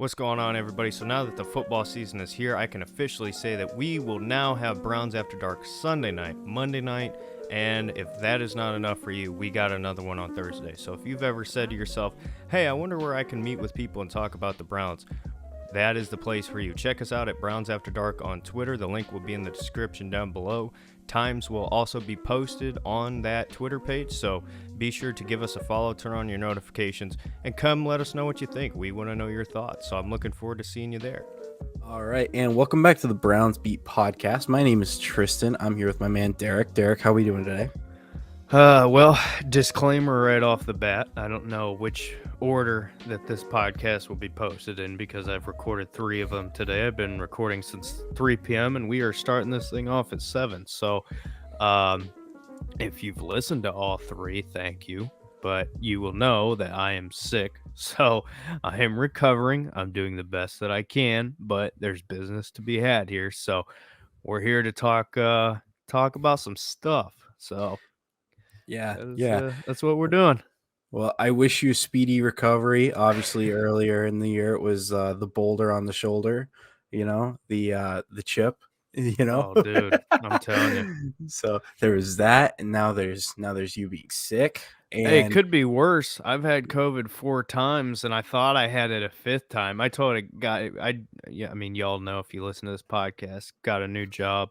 What's going on, everybody? So now that the football season is here, I can officially say that we will now have Browns After Dark Sunday night, Monday night, and if that is not enough for you, we got another one on Thursday. So if you've ever said to yourself, hey, I wonder where I can meet with people and talk about the Browns, that is the place for you. Check us out at Browns After Dark on Twitter. The link will be in the description down below. Times will also be posted on that Twitter page, so be sure to give us a follow, turn on your notifications, and come let us know what you think. We want to know your thoughts, so I'm looking forward to seeing you there. All right, and welcome back to the Browns Beat podcast. My name is Tristan. I'm here with my man Derek. Derek, how are we doing today? Well, disclaimer right off the bat, I don't know which order that this podcast will be posted in because I've recorded 3 of them today. I've been recording since 3 p.m. and we are starting this thing off at 7. So, if you've listened to all 3, thank you. But you will know that I am sick, so I am recovering. I'm doing the best that I can, but there's business to be had here. So we're here to talk about some stuff. So that's what we're doing. Well, I wish you a speedy recovery. Obviously, earlier in the year, it was the boulder on the shoulder, the chip, Oh, dude, I'm telling you. So there was that, and now there's you being sick. And Hey, it could be worse. I've had COVID 4 times, and I thought I had it a 5th time. I told a guy, y'all know if you listen to this podcast, got a new job,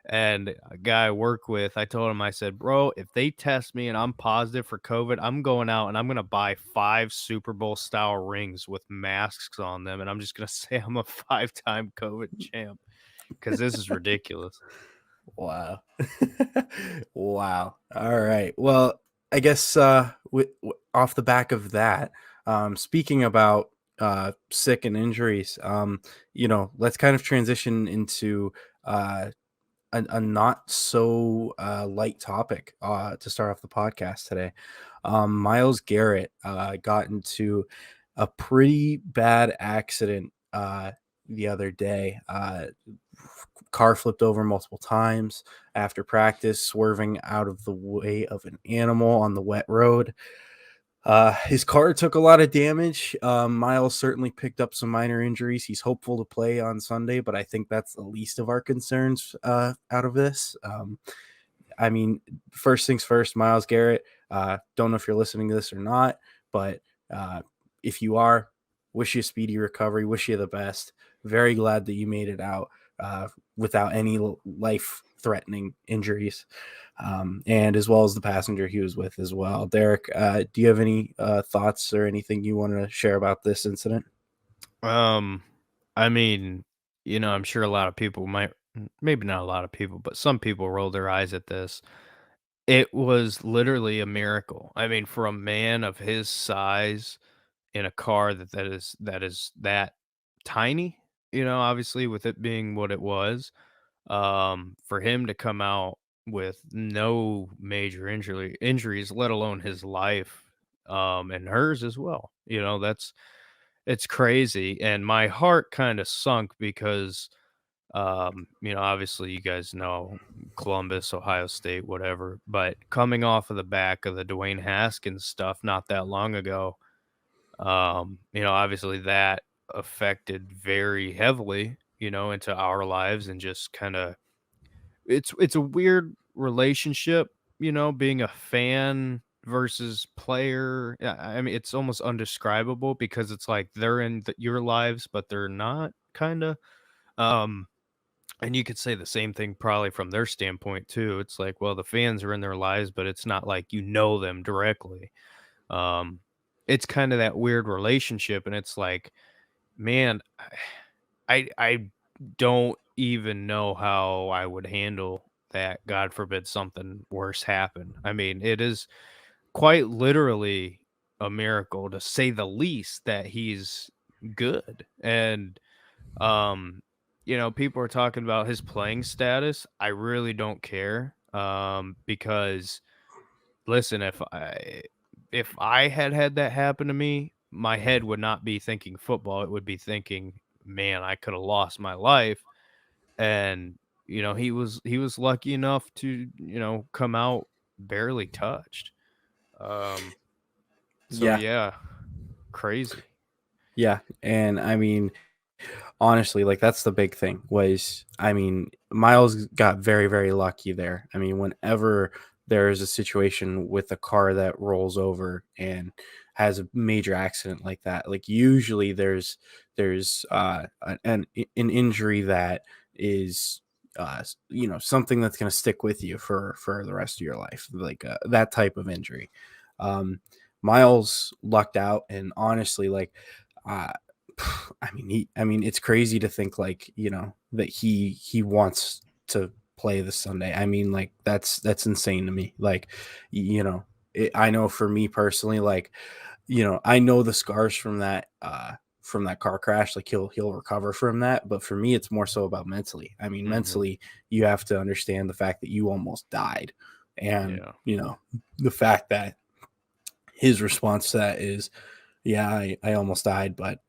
and a guy I work with, I told him, I said, bro, if they test me and I'm positive for COVID, I'm going out and I'm going to buy 5 Super Bowl style rings with masks on them, and I'm just going to say I'm a 5-time COVID champ because this is ridiculous. Wow. Wow. All right. Well, I guess off the back of that, speaking about sick and injuries, let's kind of transition into a not so light topic to start off the podcast today. Myles Garrett got into a pretty bad accident the other day. Car flipped over multiple times after practice, swerving out of the way of an animal on the wet road. His car took a lot of damage. Myles certainly picked up some minor injuries. He's hopeful to play on Sunday, but I think that's the least of our concerns out of this. I mean, first things first, Myles Garrett, don't know if you're listening to this or not, but if you are, wish you a speedy recovery, wish you the best. Very glad that you made it out without any life-threatening injuries, and as well as the passenger he was with as well. Derek, do you have any thoughts or anything you want to share about this incident? I mean, I'm sure a lot of people maybe not a lot of people, but some people roll their eyes at this. It was literally a miracle. I mean, for a man of his size in a car that tiny, obviously with it being what it was, for him to come out with no major injuries, let alone his life, and hers as well. It's crazy, and my heart kind of sunk because obviously you guys know Columbus, Ohio State, whatever, but coming off of the back of the Dwayne Haskins stuff not that long ago, obviously that affected very heavily, into our lives and just kind of it's a weird relationship, being a fan versus player. I mean, it's almost undescribable because it's like they're in your lives, but they're not, kind of. Um, and you could say the same thing probably from their standpoint too. It's like, well, the fans are in their lives, but it's not like you know them directly. Um, it's kind of that weird relationship, and it's like, man, I don't even know how I would handle that. God forbid something worse happen. I mean, it is quite literally a miracle, to say the least, that he's good. And people are talking about his playing status. I really don't care. Because listen, if I had that happen to me, my head would not be thinking football. It would be thinking, man, I could have lost my life. And he was lucky enough to come out barely touched. So Yeah. yeah, crazy. Yeah, and I mean, honestly, like that's the big thing was, I mean, Miles got very, very lucky there. I mean, whenever there's a situation with a car that rolls over and has a major accident like that, like usually there's an injury that is something that's going to stick with you for the rest of your life, like that type of injury. Um, Miles lucked out, and honestly, like. Uh, I mean, it's crazy to think like, that he wants to play this Sunday. I mean, like that's insane to me. Like, I know for me personally, like, I know the scars from that car crash. Like he'll recover from that, but for me, it's more so about mentally. I mean, Hmm. mentally, you have to understand the fact that you almost died, and Yeah. the fact that his response to that is, yeah, I almost died, but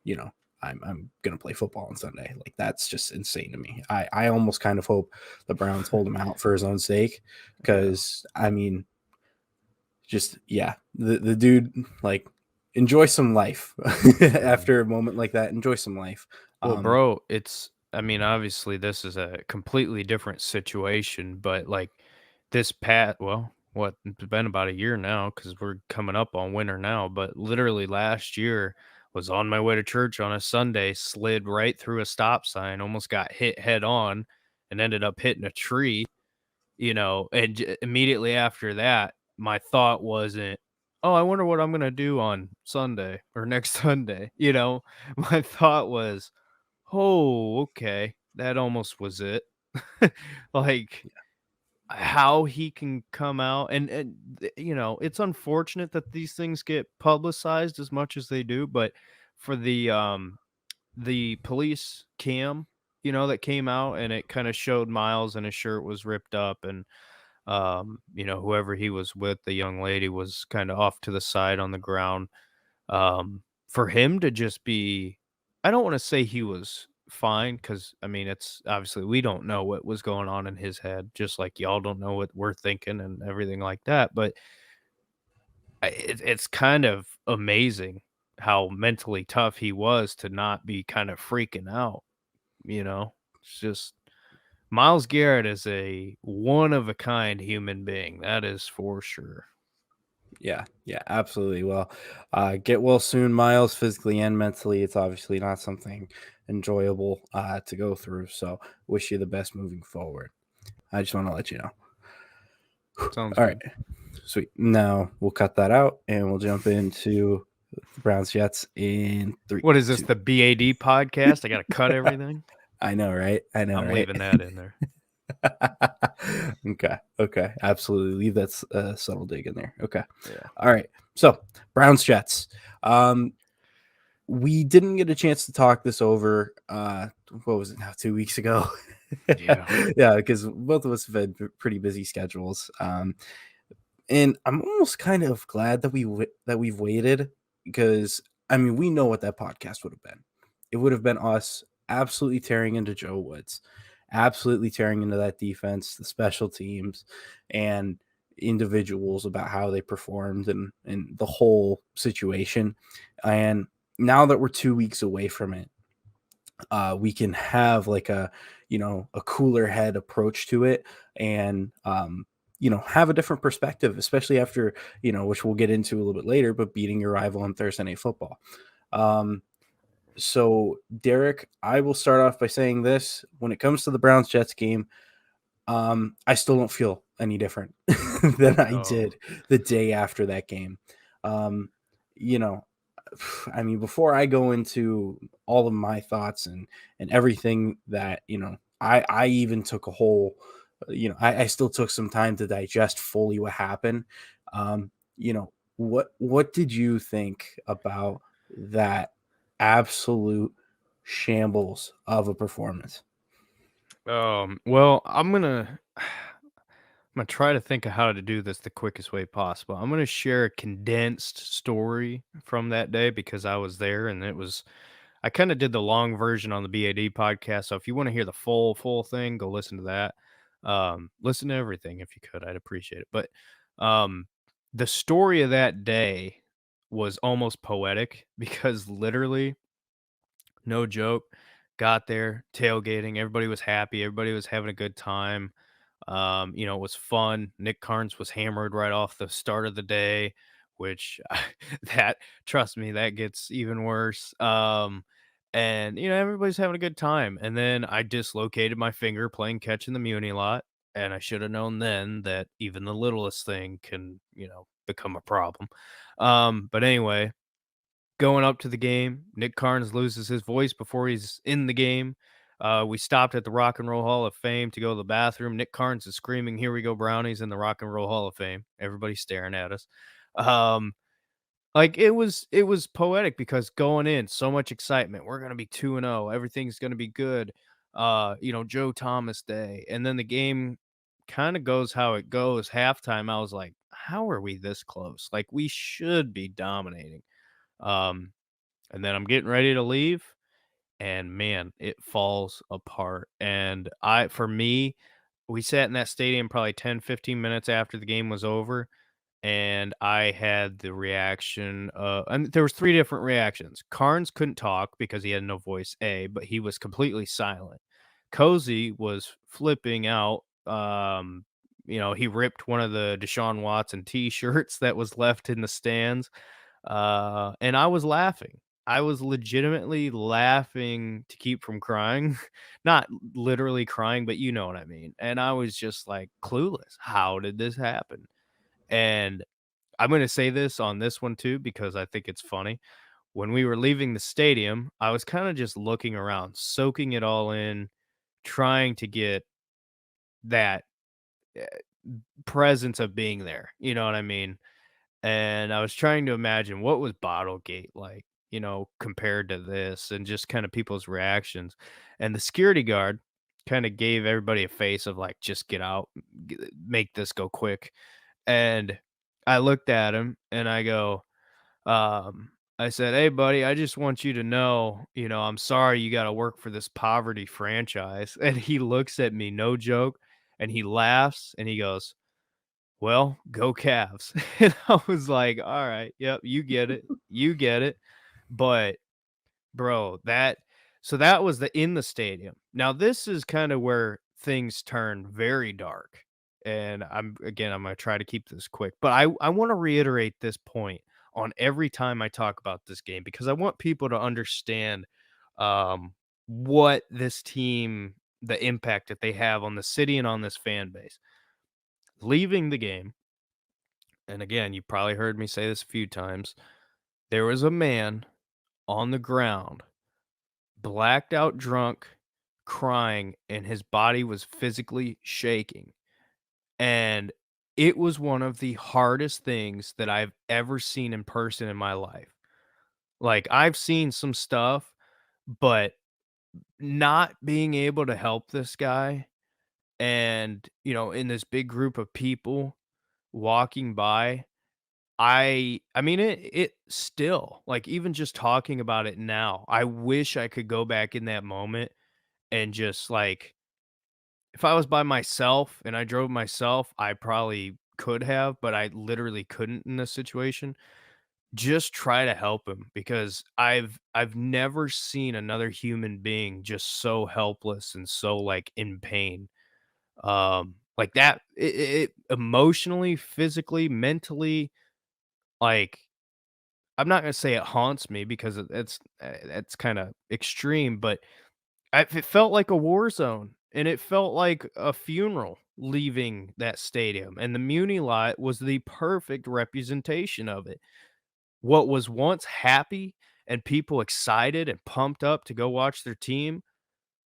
you know, I'm gonna play football on Sunday. Like that's just insane to me. I almost kind of hope the Browns hold him out for his own sake, Yeah. because I mean, just yeah, the dude, like, enjoy some life Yeah. after a moment like that. Enjoy some life. Well, Um, bro, I mean, obviously this is a completely different situation, but like well, what, it's been about a year now because we're coming up on winter now, but literally last year was on my way to church on a Sunday, slid right through a stop sign, almost got hit head on, and ended up hitting a tree. And immediately after that, my thought wasn't, "Oh, I wonder what I'm gonna do on Sunday or next Sunday." My thought was, "Oh, okay, that almost was it." Like, how he can come out it's unfortunate that these things get publicized as much as they do, but for the police cam, that came out and it kind of showed Miles and his shirt was ripped up and whoever he was with, the young lady was kind of off to the side on the ground. For him to just be, I don't want to say he was fine because I mean, it's obviously we don't know what was going on in his head, just like y'all don't know what we're thinking and everything like that. But it's kind of amazing how mentally tough he was to not be kind of freaking out. It's just Miles Garrett is a one of a kind human being. That is for sure. yeah, yeah, absolutely. Well, get well soon, Miles, physically and mentally. It's obviously not something enjoyable to go through. So, wish you the best moving forward. I just want to let you know. Sounds All right, good. sweet. Now we'll cut that out and we'll jump into the Browns Jets in three, What is this, two. the BAD podcast? I gotta cut everything? I know, right? I know, I'm right? leaving that in there. Okay, okay, absolutely. Leave that subtle dig in there. Okay, Yeah. all right. So Browns Jets. Um, we didn't get a chance to talk this over. What was it now? 2 weeks ago. Yeah. Yeah, because both of us have had pretty busy schedules. And I'm almost kind of glad that that we've waited, because I mean, we know what that podcast would have been. It would have been us absolutely tearing into Joe Woods, absolutely tearing into that defense, the special teams, and individuals about how they performed, and the whole situation. And now that we're 2 weeks away from it, we can have like a cooler head approach to it, and have a different perspective, especially after, which we'll get into a little bit later, but beating your rival on Thursday Night Football. um so Derek, I will start off by saying this: when it comes to the Browns Jets game, I still don't feel any different than I Oh, did the day after that game. um you know I mean, before I go into all of my thoughts and everything that, I even took a whole, I still took some time to digest fully what happened. What did you think about that absolute shambles of a performance? well, I'm gonna try to think of how to do this the quickest way possible. I'm gonna share a condensed story from that day because I was there and I kind of did the long version on the BAD podcast. So if you want to hear the full thing, go listen to that. Listen to everything if you could. I'd appreciate it. But um the story of that day was almost poetic because literally, no joke, got there, tailgating, everybody was happy, everybody was having a good time. It was fun. Nick Carnes was hammered right off the start of the day, which that trust me, that gets even worse. And everybody's having a good time. And then I dislocated my finger playing catch in the Muni lot, and I should have known then that even the littlest thing can, become a problem. But anyway, going up to the game, Nick Carnes loses his voice before he's in the game. We stopped at the Rock and Roll Hall of Fame to go to the bathroom. Nick Carnes is screaming, "Here we go, Brownies!" in the Rock and Roll Hall of Fame. Everybody's staring at us. Um, like it was poetic because going in, so much excitement. We're gonna be 2-0. Everything's gonna be good. Joe Thomas Day. And then the game kind of goes how it goes. Halftime, I was like, how are we this close? Like we should be dominating. Um, and then I'm getting ready to leave, and man, it falls apart. And for me, we sat in that stadium probably 10, 15 minutes after the game was over, and I had the reaction. And there was three different reactions. Carnes couldn't talk because he had no voice, but he was completely silent. Cozy was flipping out. He ripped one of the Deshaun Watson T-shirts that was left in the stands, and I was laughing. I was legitimately laughing to keep from crying. Not literally crying, but you know what I mean. And I was just like clueless. How did this happen? And I'm going to say this on this one too because I think it's funny. When we were leaving the stadium, I was kind of just looking around, soaking it all in, trying to get that eh, presence of being there. You know what I mean? And I was trying to imagine what was Bottlegate like, compared to this and just kind of people's reactions. And the security guard kind of gave everybody a face of like, just get out, make this go quick. And I looked at him and I go, I said, "Hey, buddy, I just want you to know, I'm sorry you got to work for this poverty franchise." And he looks at me, no joke, and he laughs and he goes, "Well, go Cavs." And I was like, "All right, yep, you get it. You get it." But bro, that was in the stadium. Now this is kind of where things turn very dark. And I'm gonna try to keep this quick, but I want to reiterate this point on every time I talk about this game because I want people to understand um what this team, the impact that they have on the city and on this fan base. Leaving the game, and again, you probably heard me say this a few times, there was a man on the ground, blacked out drunk, crying, and his body was physically shaking. And it was one of the hardest things that I've ever seen in person in my life. Like, I've seen some stuff, but not being able to help this guy and, in this big group of people walking by, I mean, it still, like, even just talking about it now, I wish I could go back in that moment and just, like, if I was by myself and I drove myself, I probably could have, but I literally couldn't in this situation. Just try to help him because I've never seen another human being just so helpless and so, like, in pain. Like that, it emotionally, physically, mentally, like, I'm not gonna say it haunts me because it's kinda extreme, but it felt like a war zone, and it felt like a funeral leaving that stadium, and the Muni lot was the perfect representation of it. What was once happy and people excited and pumped up to go watch their team,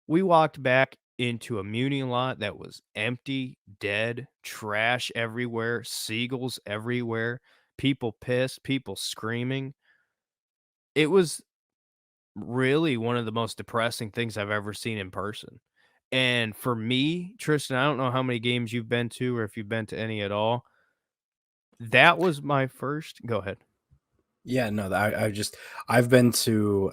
we walked back into a Muni lot that was empty, dead, trash everywhere, seagulls everywhere, people pissed, people screaming. It was really one of the most depressing things I've ever seen in person. And for me, Tristan, I don't know how many games you've been to or if you've been to any at all. That was my first. Go ahead. Yeah, no, I've been to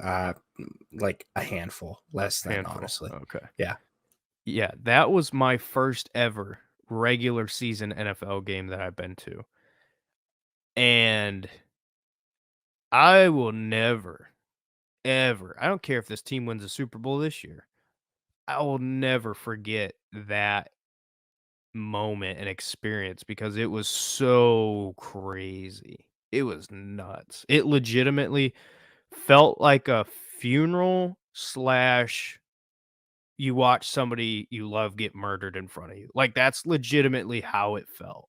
like a handful, less than Handful. honestly. Okay. Yeah. Yeah, that was my first ever regular season NFL game that I've been to. And I will never, ever, I don't care if this team wins a Super Bowl this year, I will never forget that moment and experience because it was so crazy. It was nuts. It legitimately felt like a funeral slash you watch somebody you love get murdered in front of you. Like, that's legitimately how it felt,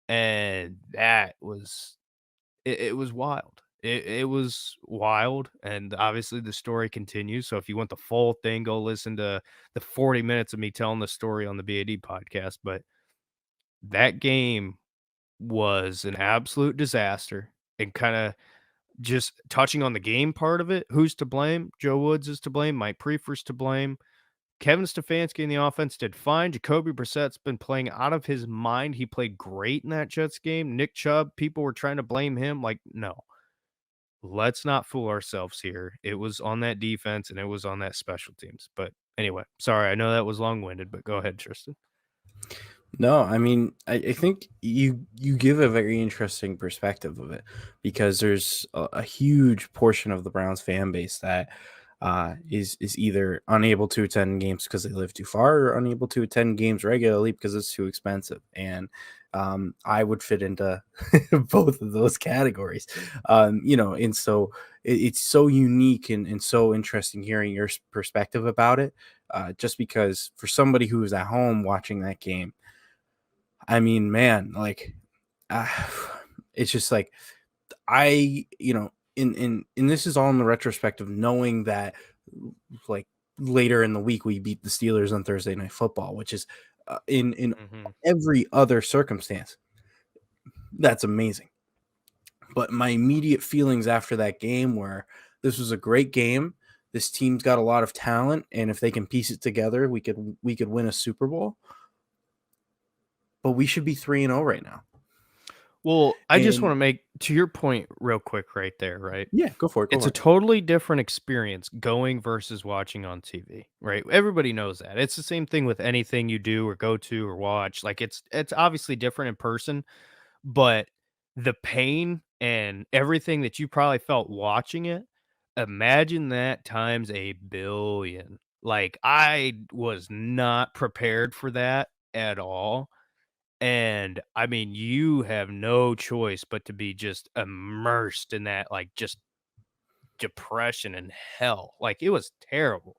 and that was it was wild. It was wild, and obviously the story continues, so if you want the full thing, go listen to the 40 minutes of me telling the story on the BAD podcast, but that game was an absolute disaster, and kinda just touching on the game part of it, who's to blame? Joe Woods is to blame, Mike Priefer's to blame. Kevin Stefanski in the offense did fine. Jacoby Brissett's been playing out of his mind. He played great in that Jets game. Nick Chubb, people were trying to blame him. Like, no, let's not fool ourselves here. It was on that defense and it was on that special teams. But anyway, sorry, I know that was long winded, but go ahead, Tristan. No, I mean, I think you give a very interesting perspective of it because there's a huge portion of the Browns fan base that is either unable to attend games because they live too far or unable to attend games regularly because it's too expensive. And I would fit into both of those categories, and so it's so unique and so interesting hearing your perspective about it, just because for somebody who was at home watching that game, I mean, man, like, uh, it's just like in this is all in the retrospect of knowing that, like, later in the week we beat the Steelers on Thursday Night Football, which is in Mhm. every other circumstance that's amazing. But my immediate feelings after that game were this was a great game. This team's got a lot of talent, and if they can piece it together, we could win a Super Bowl. But we should be 3-0 right now. Well, I just want And to make to your point real quick right there, right? yeah, go for it. Go It's for a it. totally different experience going versus watching on TV, right? Everybody knows that. It's the same thing with anything you do or go to or watch. Like it's obviously different in person, but the pain and everything that you probably felt watching it, imagine that times a billion. Like I was not prepared for that at all. And I mean, you have no choice but to be just immersed in that, like just depression and hell. Like, it was terrible.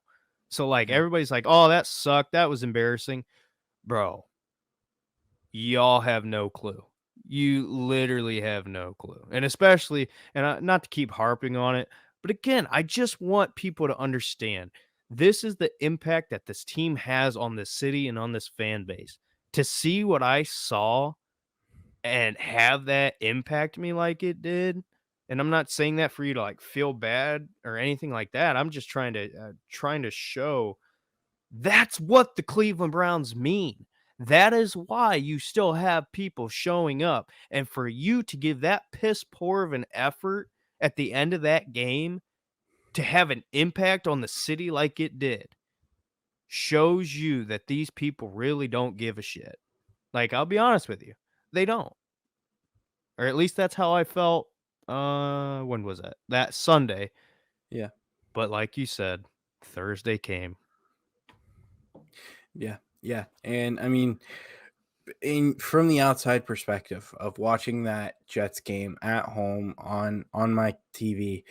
So, like, Yeah. everybody's like, "Oh, that sucked. That was embarrassing." Bro, y'all have no clue. You literally have no clue. And especially, and not to keep harping on it, but again, I just want people to understand this is the impact that this team has on this city and on this fan base. To see what I saw and have that impact me like it did, and I'm not saying that for you to, like, feel bad or anything like that, I'm just trying to show that's what the Cleveland Browns mean. That is why you still have people showing up, and for you to give that piss poor of an effort at the end of that game to have an impact on the city like it did, shows you that these people really don't give a shit. Like, I'll be honest with you, they don't. Or at least that's how I felt, when was that? That Sunday, Yeah. but like you said, Thursday came. Yeah. Yeah. And I mean, in from the outside perspective of watching that Jets game at home on my TV,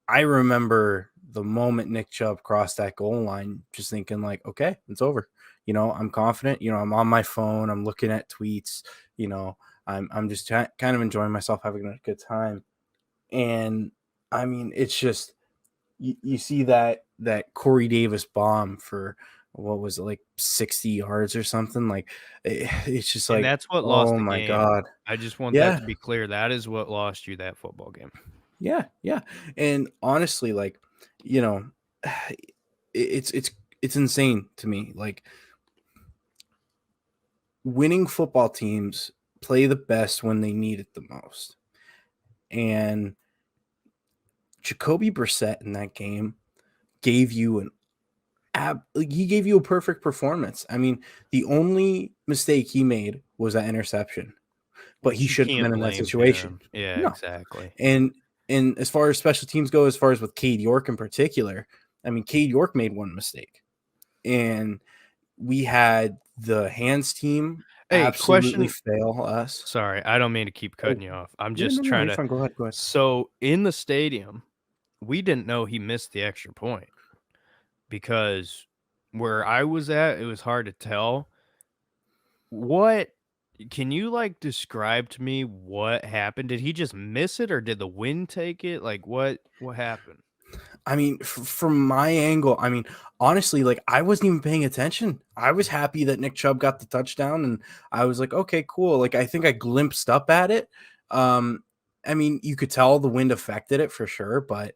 I remember the moment Nick Chubb crossed that goal line, just thinking like, okay, it's over. I'm confident. I'm on my phone. I'm looking at tweets. I'm just kind of enjoying myself, having a good time. And I mean, it's just you see that Corey Davis bomb for what was it, like 60 yards or something, like it's just And like, that's what lost oh the my game. god. I just want that Yeah, to be clear. That is what lost you that football game. yeah, yeah. And honestly, like, you know it's insane to me, like, winning football teams play the best when they need it the most. And Jacoby Brissett in that game gave you an he gave you a perfect performance. I mean, the only mistake he made was that interception. but he Which you shouldn't have can't been in that blame situation. him. Yeah, No. exactly. And as far as special teams go, as far as with Cade York in particular, I mean, Cade York made one mistake, and we had the hands team Hey, absolutely question. fail us. Sorry, I don't mean to keep Oh, cutting you off. I'm yeah, just no, trying you're to. fine. Go ahead, go ahead. So in the stadium, we didn't know he missed the extra point because where I was at, it was hard to tell. What can you like describe to me what happened? Did he just miss it or did the wind take it? Like what happened? I mean, from my angle, I mean, honestly, like I wasn't even paying attention. I was happy that Nick Chubb got the touchdown, and I was like, okay, cool. Like I think I glimpsed up at it. Um, I mean, you could tell the wind affected it for sure, but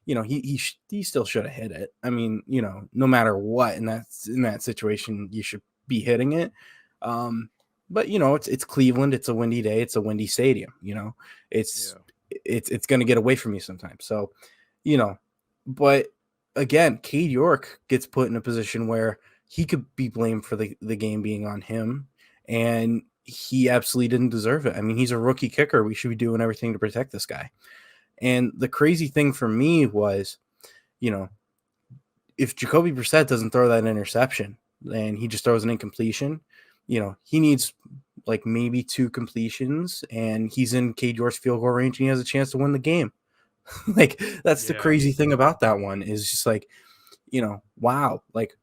he still should have hit it. I mean, no matter what, in that situation, you should be hitting it. Um, but it's Cleveland. It's a windy day. It's a windy stadium. It's Yeah. it's going to get away from you sometimes. So, you know but again, Cade York gets put in a position where he could be blamed for the game being on him, and he absolutely didn't deserve it. I mean, he's a rookie kicker. We should be doing everything to protect this guy. And the crazy thing for me was, you know, if Jacoby Brissett doesn't throw that interception and he just throws an incompletion, he needs like maybe 2 completions and he's in Cade York's field goal range and he has a chance to win the game. Like that's the Yeah. crazy thing about that one is just like, wow, like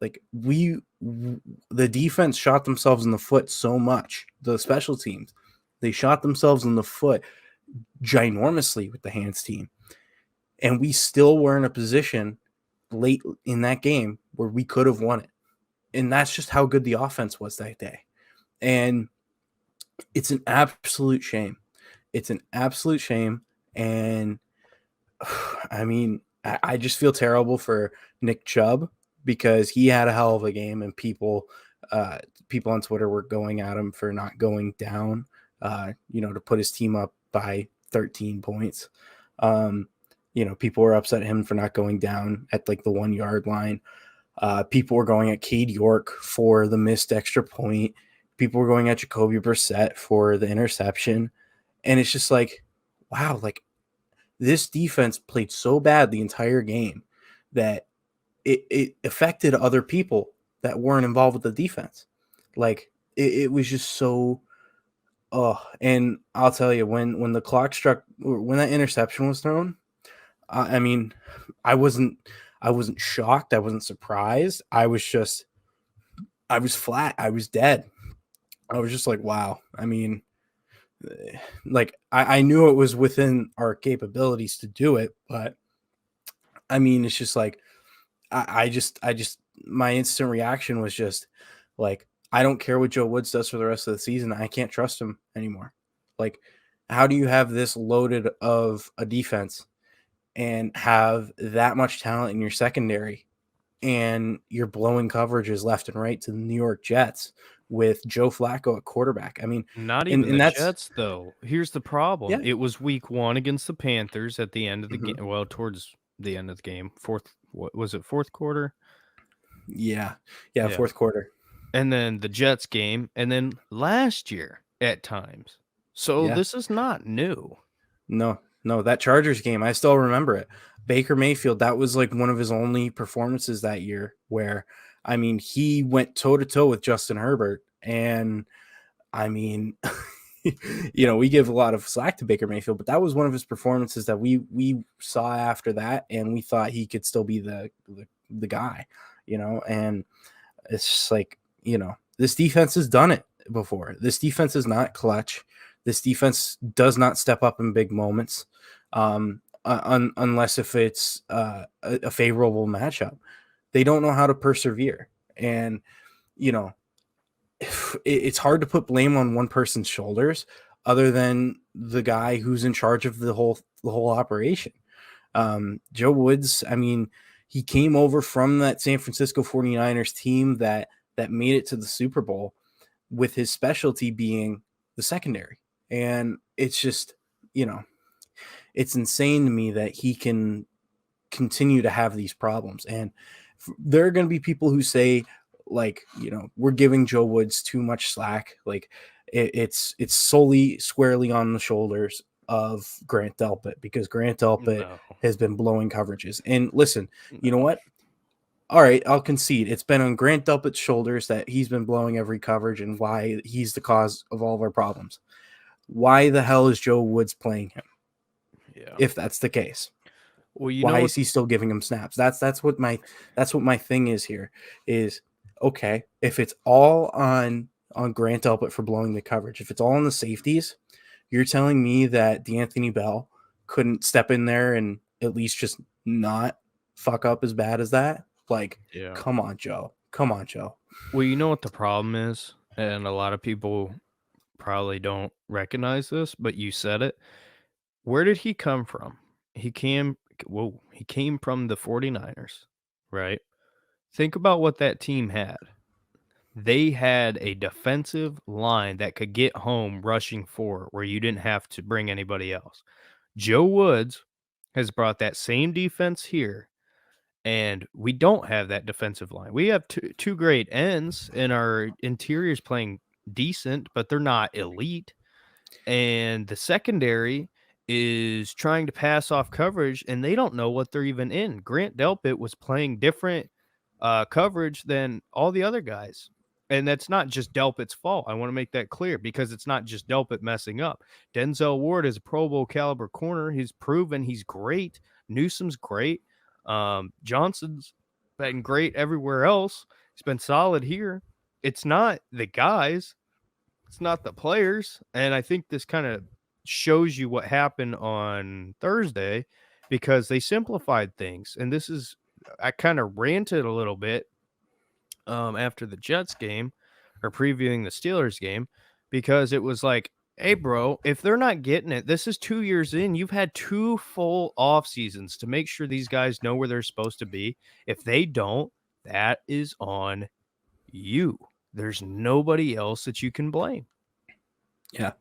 the defense shot themselves in the foot so much. The special teams, they shot themselves in the foot ginormously with the hands team. And we still were in a position late in that game where we could have won it. And that's just how good the offense was that day. And it's an absolute shame. It's an absolute shame. And I mean, I just feel terrible for Nick Chubb because he had a hell of a game, and people on Twitter were going at him for not going down, to put his team up by 13 points. People were upset at him for not going down at like the 1 yard line. People were going at Cade York for the missed extra point. People were going at Jacoby Brissett for the interception. And it's just like, wow, like this defense played so bad the entire game that it affected other people that weren't involved with the defense. Like it was just so, and I'll tell you, when the clock struck, when that interception was thrown, I mean, I wasn't shocked. I wasn't surprised. I was flat. I was dead. I was just like, wow. I mean, like I knew it was within our capabilities to do it, but I mean, it's just like, I just my instant reaction was just like, I don't care what Joe Woods does for the rest of the season. I can't trust him anymore. Like, how do you have this loaded of a defense and have that much talent in your secondary and you're blowing coverages left and right to the New York Jets with Joe Flacco at quarterback? I mean, Not even and the that's, Jets though. Here's the problem. yeah. It was week 1 against the Panthers at the end of the Mhm. game. Well, towards the end of the game. What was it? Fourth quarter? Yeah. Yeah. Yeah. Fourth quarter. And then the Jets game and then last year at times. So Yeah. this is not new. No, that Chargers game, I still remember it. Baker Mayfield, that was like one of his only performances that year where, I mean, he went toe to toe with Justin Herbert. And I mean, we give a lot of slack to Baker Mayfield, but that was one of his performances that we saw after that. And we thought he could still be the guy, and it's just like, this defense has done it before. This defense is not clutch. This defense does not step up in big moments, unless if it's a favorable matchup. They don't know how to persevere. And, it's hard to put blame on one person's shoulders other than the guy who's in charge of the whole operation. Joe Woods, I mean, he came over from that San Francisco 49ers team that made it to the Super Bowl with his specialty being the secondary. And it's just, it's insane to me that he can continue to have these problems. And there are going to be people who say, like, we're giving Joe Woods too much slack. Like, it's solely squarely on the shoulders of Grant Delpit, because Grant Delpit No, has been blowing coverages. And listen, you know no. what? All right, I'll concede. It's been on Grant Delpit's shoulders that he's been blowing every coverage and why he's the cause of all of our problems. Why the hell is Joe Woods playing him Yeah. if that's the case? Well, you know Why what? is he still giving him snaps? That's what my thing is here. Is okay if it's all on Grant Delpit for blowing the coverage. If it's all on the safeties, you're telling me that D'Anthony Bell couldn't step in there and at least just not fuck up as bad as that? Like, Yeah. come on, Joe. Come on, Joe. Well, you know what the problem is, and a lot of people probably don't recognize this, but you said it. Where did he come from? He came he came from the 49ers, right? Think about what that team had. They had a defensive line that could get home rushing forward where you didn't have to bring anybody else. Joe Woods has brought that same defense here, and we don't have that defensive line. We have two great ends, and our interiors playing decent, but they're not elite. And the secondary is trying to pass off coverage, and they don't know what they're even in. Grant Delpit was playing different coverage than all the other guys. And that's not just Delpit's fault. I want to make that clear because it's not just Delpit messing up. Denzel Ward is a Pro Bowl caliber corner. He's proven he's great. Newsom's great. Johnson's been great everywhere else. He's been solid here. It's not the guys, it's not the players. And I think this kind of shows you what happened on Thursday because they simplified things. And this is, I kind of ranted a little bit after the Jets game or previewing the Steelers game because it was like, hey, bro, if they're not getting it, this is 2 years in. You've had 2 full off seasons to make sure these guys know where they're supposed to be. If they don't, that is on you. There's nobody else that you can blame. Yeah.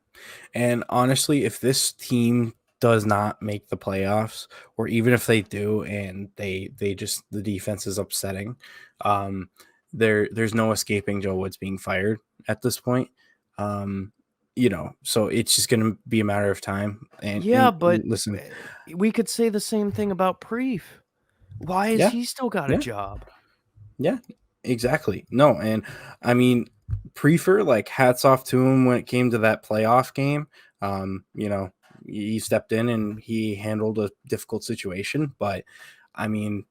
And honestly, if this team does not make the playoffs, or even if they do and they just the defense is upsetting, um, there's no escaping Joe Woods being fired at this point. So it's just gonna be a matter of time. Yeah, And but listen, we could say the same thing about Preef. Why has yeah, he still got a yeah, job? yeah, exactly. No, and I mean, Prefer, like, hats off to him when it came to that playoff game. He stepped in and he handled a difficult situation. But I mean,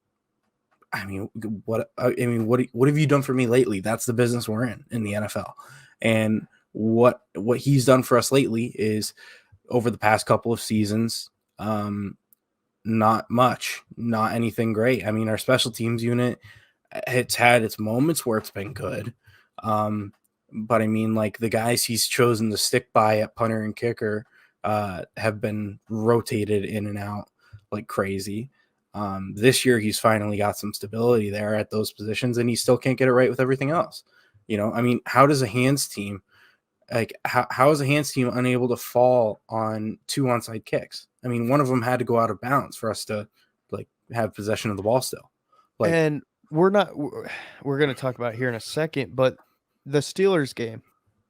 what have you done for me lately? That's the business we're in the NFL. And what he's done for us lately is over the past couple of seasons, not much, not anything great. I mean, our special teams unit, it's had its moments where it's been good. But I mean, like, the guys he's chosen to stick by at punter and kicker have been rotated in and out like crazy. This year, he's finally got some stability there at those positions, and he still can't get it right with everything else. I mean, how does a hands team, how is a hands team unable to fall on 2 onside kicks? I mean, one of them had to go out of bounds for us to, like, have possession of the ball still. Like, And we're going to talk about it here in a second, but the Steelers game,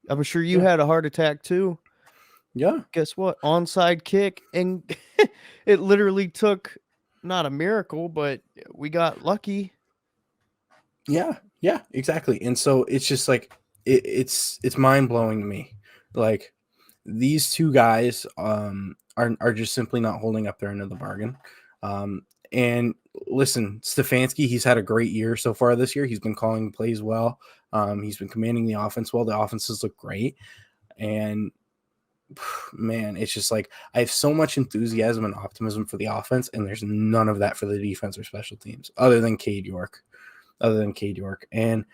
I'm sure you yeah, had a heart attack too. yeah, Guess what? Onside kick, and it literally took not a miracle, but we got lucky. yeah, exactly. And so it's just like it's mind blowing to me. Like, these two guys are just simply not holding up their end of the bargain. And listen, Stefanski, he's had a great year so far this year. He's been calling plays well. He's been commanding the offense well. The offenses look great. And man, it's just like I have so much enthusiasm and optimism for the offense, and there's none of that for the defense or special teams, other than Cade York. And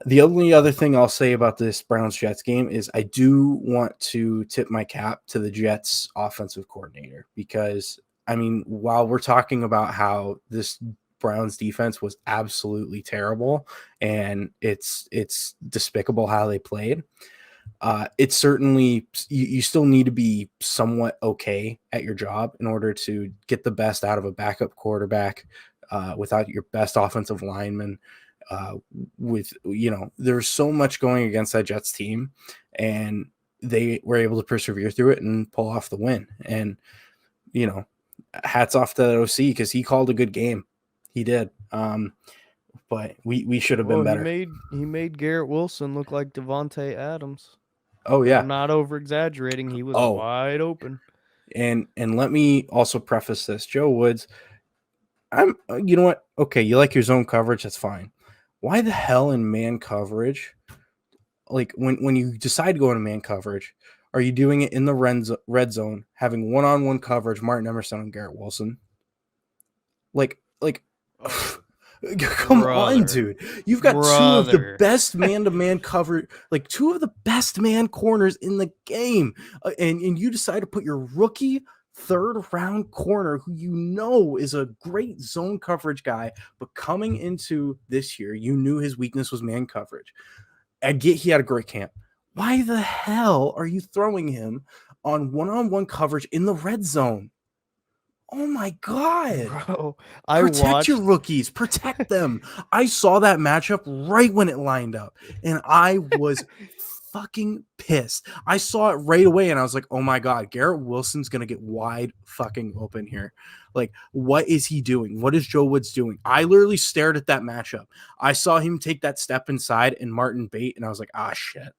the only other thing I'll say about this Browns-Jets game is I do want to tip my cap to the Jets offensive coordinator, because, I mean, while we're talking about how this Browns defense was absolutely terrible and it's despicable how they played, it's certainly, you still need to be somewhat okay at your job in order to get the best out of a backup quarterback without your best offensive lineman. uh, with, there's so much going against that Jets team, and they were able to persevere through it and pull off the win. And, you know, hats off to the OC because he called a good game. He did. But we should have been Well, better. he made Garrett Wilson look like Devontae Adams. Oh And yeah. I'm not over exaggerating. He was Oh, wide open. and let me also preface this, Joe Woods. You know what? Okay, you like your zone coverage, that's fine. Why the hell in man coverage? Like when you decide to go into man coverage, are you doing it in the red zone, having one-on-one coverage, Martin Emerson and Garrett Wilson? Like, Oh, come on, brother. dude. You've got two of the Brother. best man-to-man cover, like two of the best man corners in the game, and you decide to put your rookie third-round corner, who you know is a great zone coverage guy, but coming into this year, you knew his weakness was man coverage. I get he had a great camp. Why the hell are you throwing him on-one coverage in the red zone? Oh my God. Bro, I Protect your watched. rookies. Protect them. I saw that matchup right when it lined up, and I was fucking pissed. I saw it right away, and I was like, oh my God, Garrett Wilson's going to get wide fucking open here. Like, what is he doing? What is Joe Woods doing? I literally stared at that matchup. I saw him take that step inside and Martin bait, and I was like, ah, shit.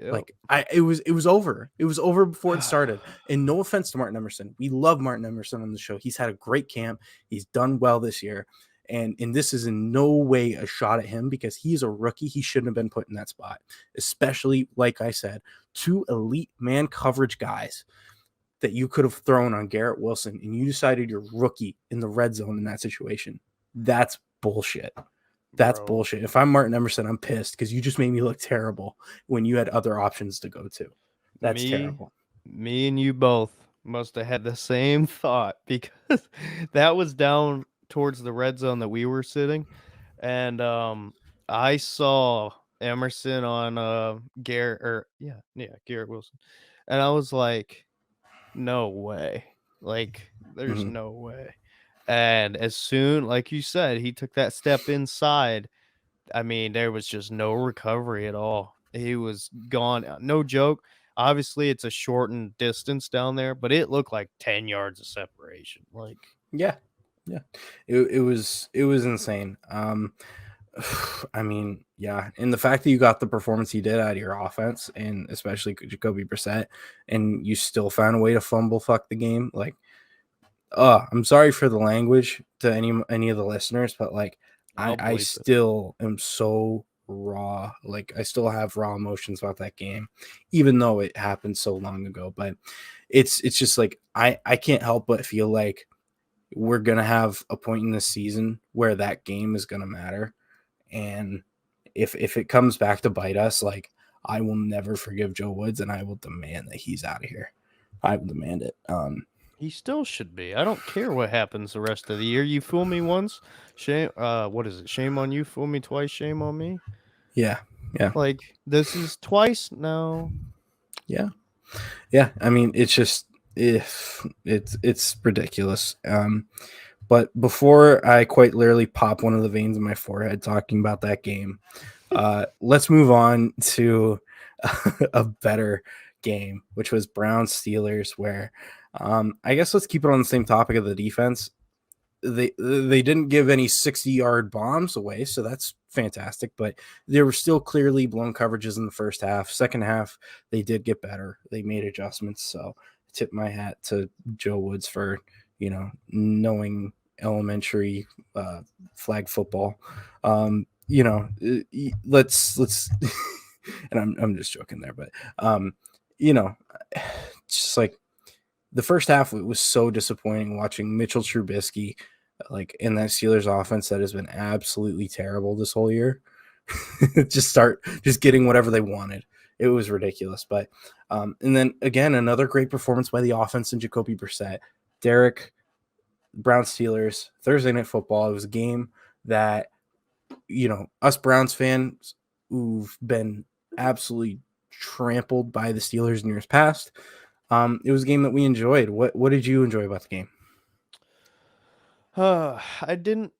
Yep. Like it was over. It was over before it started. And no offense to Martin Emerson. We love Martin Emerson on the show. He's had a great camp. He's done well this year. And this is in no way a shot at him because he's a rookie. He shouldn't have been put in that spot, especially, like I said, two elite man coverage guys that you could have thrown on Garrett Wilson, and you decided you're rookie in the red zone in that situation. That's bullshit. That's Bro. bullshit. If I'm Martin Emerson, I'm pissed because you just made me look terrible when you had other options to go to. That's terrible. Me and you both must have had the same thought because that was down towards the red zone that we were sitting, and I saw Emerson on Garrett or Garrett Wilson, and I was like, no way, like there's Mhm. no way. And as soon, like you said, he took that step inside. I mean, there was just no recovery at all. He was gone. No joke. Obviously, it's a shortened distance down there, but it looked like 10 yards of separation. Like, Yeah. Yeah. It was insane. I mean, yeah. And the fact that you got the performance you did out of your offense, and especially Jacoby Brissett, and you still found a way to fumble fuck the game, like, I'm sorry for the language to any of the listeners, but like I'll I bleep it. still am so raw. Like I still have raw emotions about that game, even though it happened so long ago. But it's just like I can't help but feel like we're gonna have a point in this season where that game is gonna matter. And if it comes back to bite us, like I will never forgive Joe Woods, and I will demand that he's out of here. I will demand it. He still should be. I don't care what happens the rest of the year. You fool me once, shame. What is it? Shame on you. Fool me twice. Shame on me. Yeah, yeah, Like this is twice now. yeah. Yeah, I mean, it's just if it's ridiculous. But before I quite literally pop one of the veins in my forehead talking about that game, let's move on to a better game, which was Browns Steelers, where I guess let's keep it on the same topic of the defense. They didn't give any 60-yard bombs away, so that's fantastic. But there were still clearly blown coverages in the first half. Second half, they did get better. They made adjustments. So I tip my hat to Joe Woods for knowing elementary flag football. Let's and I'm just joking there, but you know, just like the first half, it was so disappointing watching Mitchell Trubisky, like in that Steelers offense that has been absolutely terrible this whole year. just getting whatever they wanted. It was ridiculous. But and then again, another great performance by the offense and Jacoby Brissett. Derek, Browns Steelers, Thursday Night Football. It was a game that us Browns fans who've been absolutely trampled by the Steelers in years past. It was a game that we enjoyed. What did you enjoy about the game? I didn't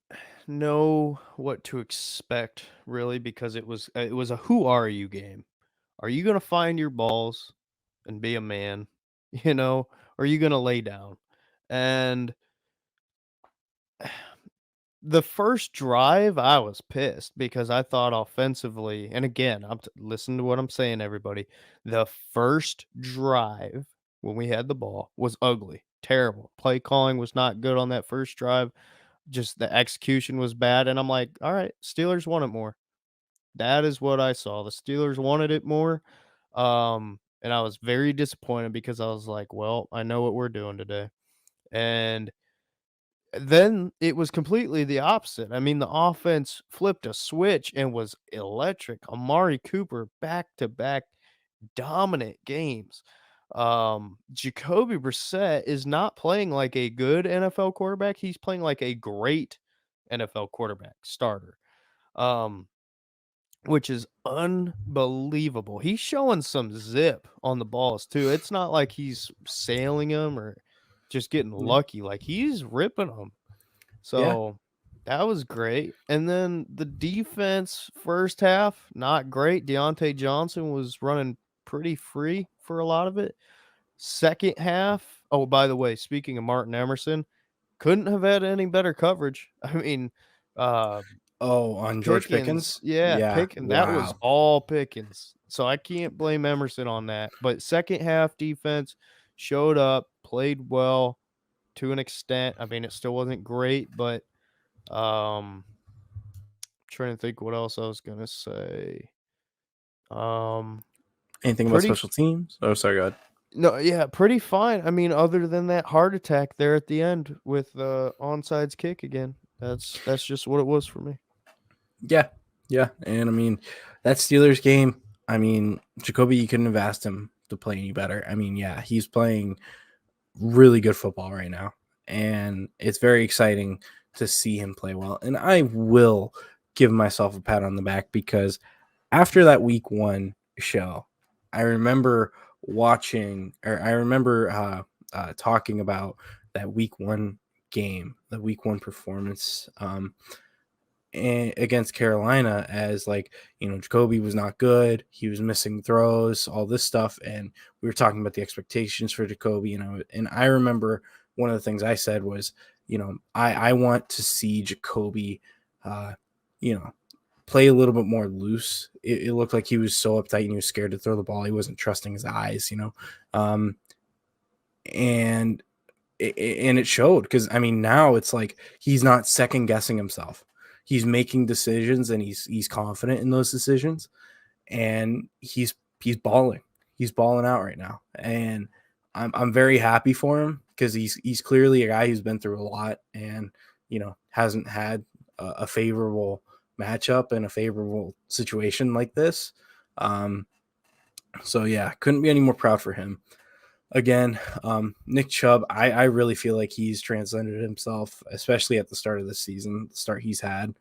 know what to expect really because it was a who are you game. Are you gonna find your balls and be a man, you know, or are you gonna lay down? And the first drive, I was pissed because I thought offensively, and again, listen to what I'm saying, everybody. The first drive when we had the ball was ugly, terrible. Play calling was not good on that first drive. Just the execution was bad, and I'm like, all right, Steelers want it more. That is what I saw. The Steelers wanted it more. And I was very disappointed because I was like, well, I know what we're doing today. And then it was completely the opposite. I mean, the offense flipped a switch and was electric. Amari Cooper back to back dominant games. Jacoby Brissett is not playing like a good NFL quarterback. He's playing like a great NFL quarterback starter. Um, which is unbelievable. He's showing some zip on the balls too. It's not like he's sailing them or just getting Yeah. lucky. Like he's ripping them. Yeah. So that was great. And then the defense first half, not great. Deontay Johnson was running pretty free for a lot of it. Second half, oh, by the way, speaking of Martin Emerson, couldn't have had any better coverage. I mean, uh Oh, on George Pickens, Pickens? yeah, Yeah. That was Wow. all Pickens. So I can't blame Emerson on that. But second half defense showed up, played well to an extent. I mean, it still wasn't great, but trying to think what else I was gonna say. Um Anything about pretty special teams? Oh, sorry, go ahead. no, yeah, pretty fine. I mean, other than that heart attack there at the end with the onside kick again. That's just what it was for me. Yeah. Yeah. And I mean, that Steelers game, I mean, Jacoby, you couldn't have asked him to play any better. I mean, yeah, he's playing really good football right now. And it's very exciting to see him play well. And I will give myself a pat on the back because after that week 1 show, I remember watching, or I remember talking about that week 1 game, the week 1 performance against Carolina as like, Jacoby was not good. He was missing throws, all this stuff. And we were talking about the expectations for Jacoby, and I remember one of the things I said was, I want to see Jacoby, you know, play a little bit more loose. It looked like he was so uptight and he was scared to throw the ball. He wasn't trusting his eyes, um, and it showed because I mean now it's like he's not second guessing himself. He's making decisions and he's confident in those decisions, and he's balling. He's balling out right now, and I'm very happy for him because he's clearly a guy who's been through a lot and hasn't had a favorable matchup and a favorable situation like this. Um, so yeah, couldn't be any more proud for him. Again, Nick Chubb, I really feel like he's transcended himself, especially at the start of this season, the start he's had.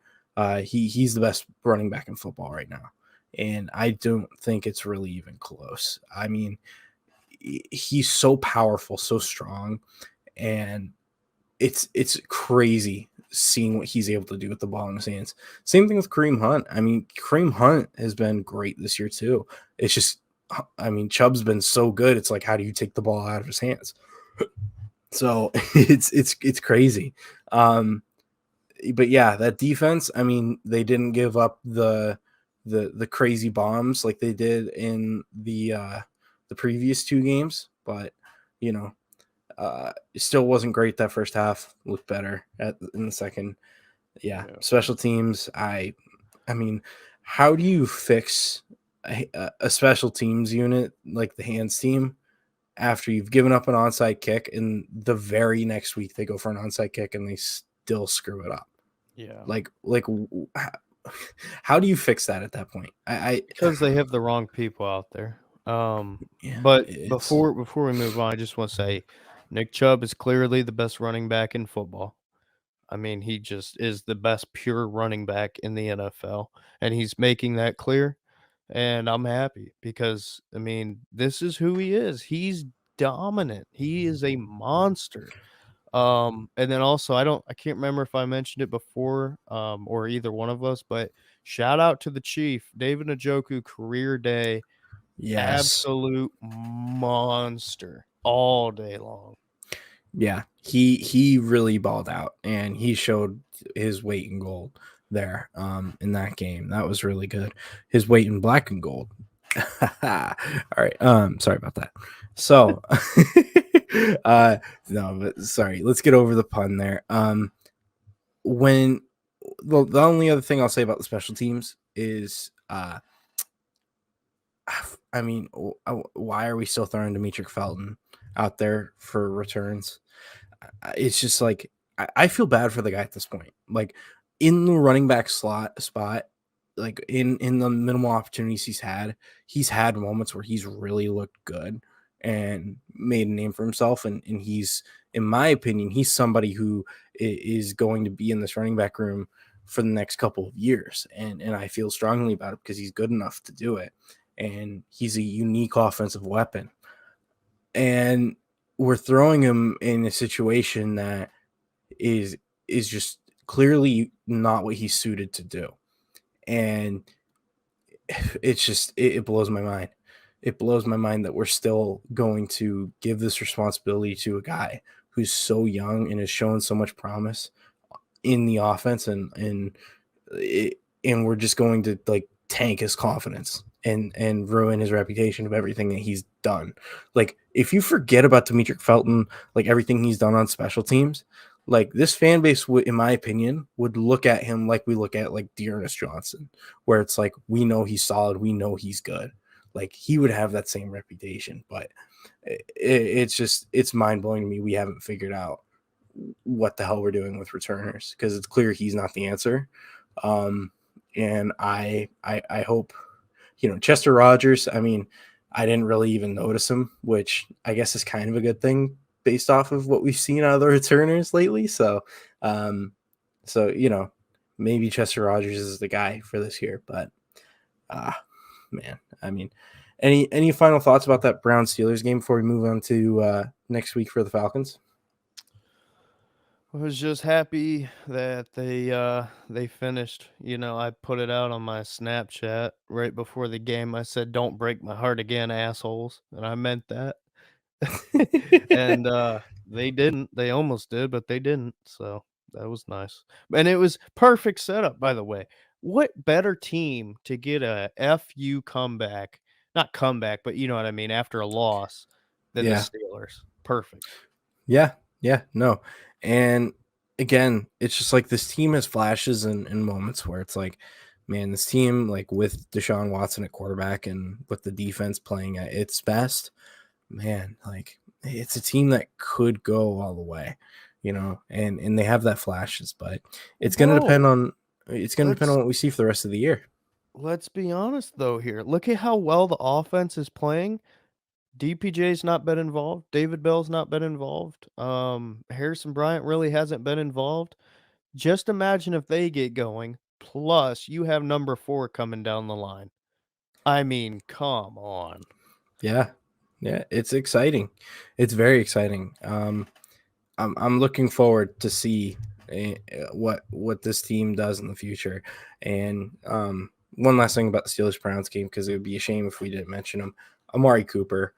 He's the best running back in football right now, and I don't think it's really even close. I mean, he's so powerful, so strong, and it's crazy seeing what he's able to do with the ball in his hands. Same thing with Kareem Hunt. I mean, Kareem Hunt has been great this year too. It's just, I mean, Chubb's been so good. It's like, how do you take the ball out of his hands? So it's crazy. But yeah, that defense. I mean, they didn't give up the crazy bombs like they did in the previous 2 games, but you know, it still wasn't great that first half. Looked better in the second. Yeah, Yeah. special teams. I mean, how do you fix a special teams unit like the hands team after you've given up an onside kick and the very next week they go for an onside kick and they still screw it up? Yeah. Like, how do you fix that at that point? Because they have the wrong people out there. Yeah, But it's before we move on, I just want to say Nick Chubb is clearly the best running back in football. I mean, he just is the best pure running back in the NFL, and he's making that clear. And I'm happy because I mean, this is who he is. He's dominant. He is a monster. And then also I can't remember if I mentioned it before, or either one of us, but shout out to the Chief, David Ajoku, career day, Yes. absolute monster all day long. Yeah, he really balled out, and he showed his weight in gold there in that game. That was really good. His weight in black and gold. All right. Sorry about that. So no, but sorry. Let's get over the pun there. When the only other thing I'll say about the special teams is I mean, why are we still throwing Demetric Felton out there for returns? It's just like I feel bad for the guy at this point. Like in the running back spot, like in the minimal opportunities he's had moments where he's really looked good and made a name for himself. And he's, in my opinion, he's somebody who is going to be in this running back room for the next couple of years. And I feel strongly about it because he's good enough to do it. And he's a unique offensive weapon. And we're throwing him in a situation that is just clearly not what he's suited to do. And it's just it blows my mind. It blows my mind that we're still going to give this responsibility to a guy who's so young and has shown so much promise in the offense, and we're just going to like tank his confidence and ruin his reputation of everything that he's done. Like if you forget about Demetric Felton, like everything he's done on special teams, like this fan base would, in my opinion, would look at him like we look at like Dearness Johnson, where it's like we know he's solid, we know he's good. Like he would have that same reputation, but it's just it's mind blowing to me. We haven't figured out what the hell we're doing with returners because it's clear he's not the answer. And I hope, Chester Rogers. I mean, I didn't really even notice him, which I guess is kind of a good thing based off of what we've seen out of the returners lately. So, maybe Chester Rogers is the guy for this year. But, man, I mean, any final thoughts about that Brown Steelers game before we move on to next week for the Falcons? I was just happy that they finished. I put it out on my Snapchat right before the game. I said, "Don't break my heart again, assholes," and I meant that. And they didn't. They almost did, but they didn't. So that was nice. And it was perfect setup, by the way. What better team to get a FU comeback? Not comeback, but you know what I mean, after a loss than the Yeah. Steelers. Perfect. Yeah, no. And again, it's just like this team has flashes and moments where it's like, man, this team, like with Deshaun Watson at quarterback and with the defense playing at its best, man, like it's a team that could go all the way, and they have that flashes, but it's gonna depend Bro, on let's what we see for the rest of the year. let's be honest though here. Look at how well the offense is playing. DPJ's not been involved. David Bell's not been involved. Harrison Bryant really hasn't been involved. Just imagine if they get going. Plus, you have number 4 coming down the line. I mean, come on. Yeah. Yeah, it's exciting. It's very exciting. I'm looking forward to see what this team does in the future. And one last thing about the Steelers Browns game, because it would be a shame if we didn't mention him. Amari Cooper,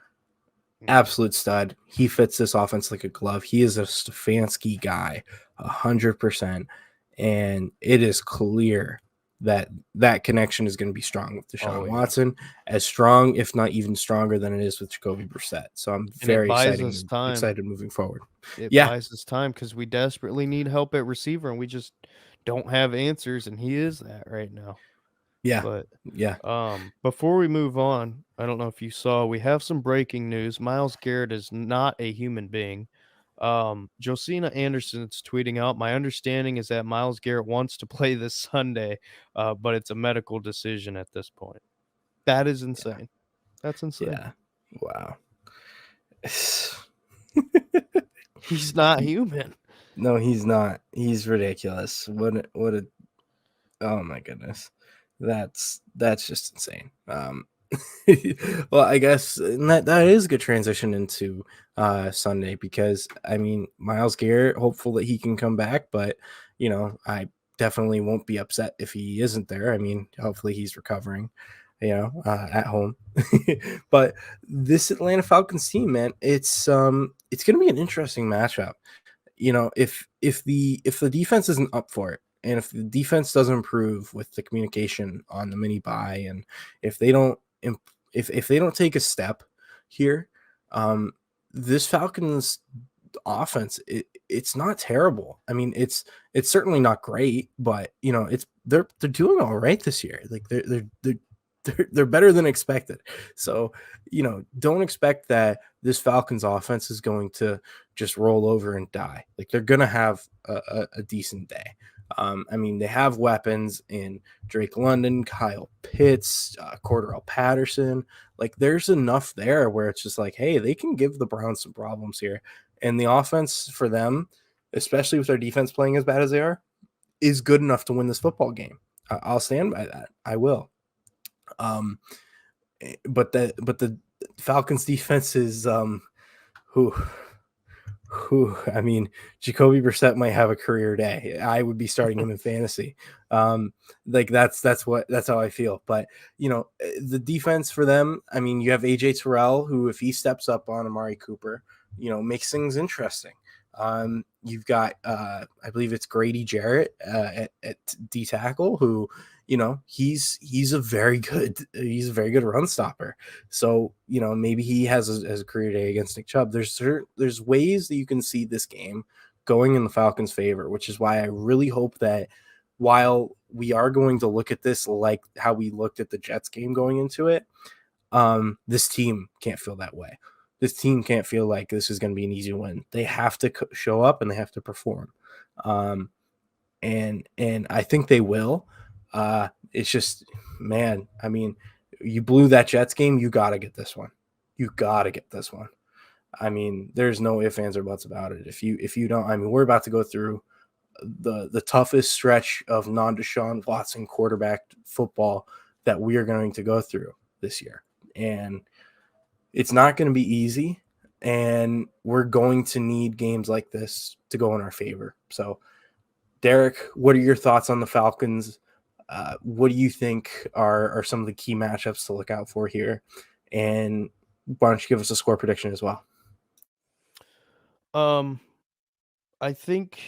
absolute stud. He fits this offense like a glove. He is a Stefanski guy, 100%. And it is clear that connection is going to be strong with Deshaun Watson, as strong, if not even stronger than it is with Jacoby Brissett. So I'm very excited moving forward. It buys us time because we desperately need help at receiver, and we just don't have answers, and he is that right now. Yeah. But Yeah. before we move on, I don't know if you saw, we have some breaking news. Myles Garrett is not a human being. Josina Anderson's tweeting out, my understanding is that Myles Garrett wants to play this Sunday, but it's a medical decision at this point. That is insane. Yeah. That's insane. Yeah. Wow. He's not human. No, he's not. He's ridiculous. Oh my goodness. That's just insane. Well, I guess that is a good transition into Sunday, because I mean, Myles Garrett, hopeful that he can come back, but I definitely won't be upset if he isn't there. I mean, hopefully he's recovering, at home. But this Atlanta Falcons team, man, it's going to be an interesting matchup. If the defense isn't up for it, and if the defense doesn't improve with the communication on the mini buy, and if they don't if they don't take a step here, um, this Falcons offense, it's not terrible. I mean, it's certainly not great, but they're doing all right this year. Like they're better than expected. So, don't expect that this Falcons offense is going to just roll over and die. Like they're going to have a decent day. I mean, they have weapons in Drake London, Kyle Pitts, Cordell Patterson. Like there's enough there where it's just like, hey, they can give the Browns some problems here. And the offense for them, especially with their defense playing as bad as they are, is good enough to win this football game. I'll stand by that. I will. But the Falcons defense is who I mean, Jacoby Brissett might have a career day. I would be starting him in fantasy. Like that's how I feel. But the defense for them, I mean, you have AJ Terrell, who, if he steps up on Amari Cooper, makes things interesting. You've got I believe it's Grady Jarrett at D tackle, who he's a very good run stopper. So maybe he has a career day against Nick Chubb. There's ways that you can see this game going in the Falcons' favor, which is why I really hope that while we are going to look at this like how we looked at the Jets game going into it, this team can't feel that way. This team can't feel like this is going to be an easy win. They have to show up and they have to perform. And I think they will. It's just, man, I mean, you blew that Jets game. You got to get this one. I mean, there's no ifs, ands, or buts about it. If you don't, I mean, we're about to go through the toughest stretch of non-Deshaun Watson quarterback football that we are going to go through this year. And it's not going to be easy. And we're going to need games like this to go in our favor. So, Derek, what are your thoughts on the Falcons? What do you think are some of the key matchups to look out for here? And why don't you give us a score prediction as well? I think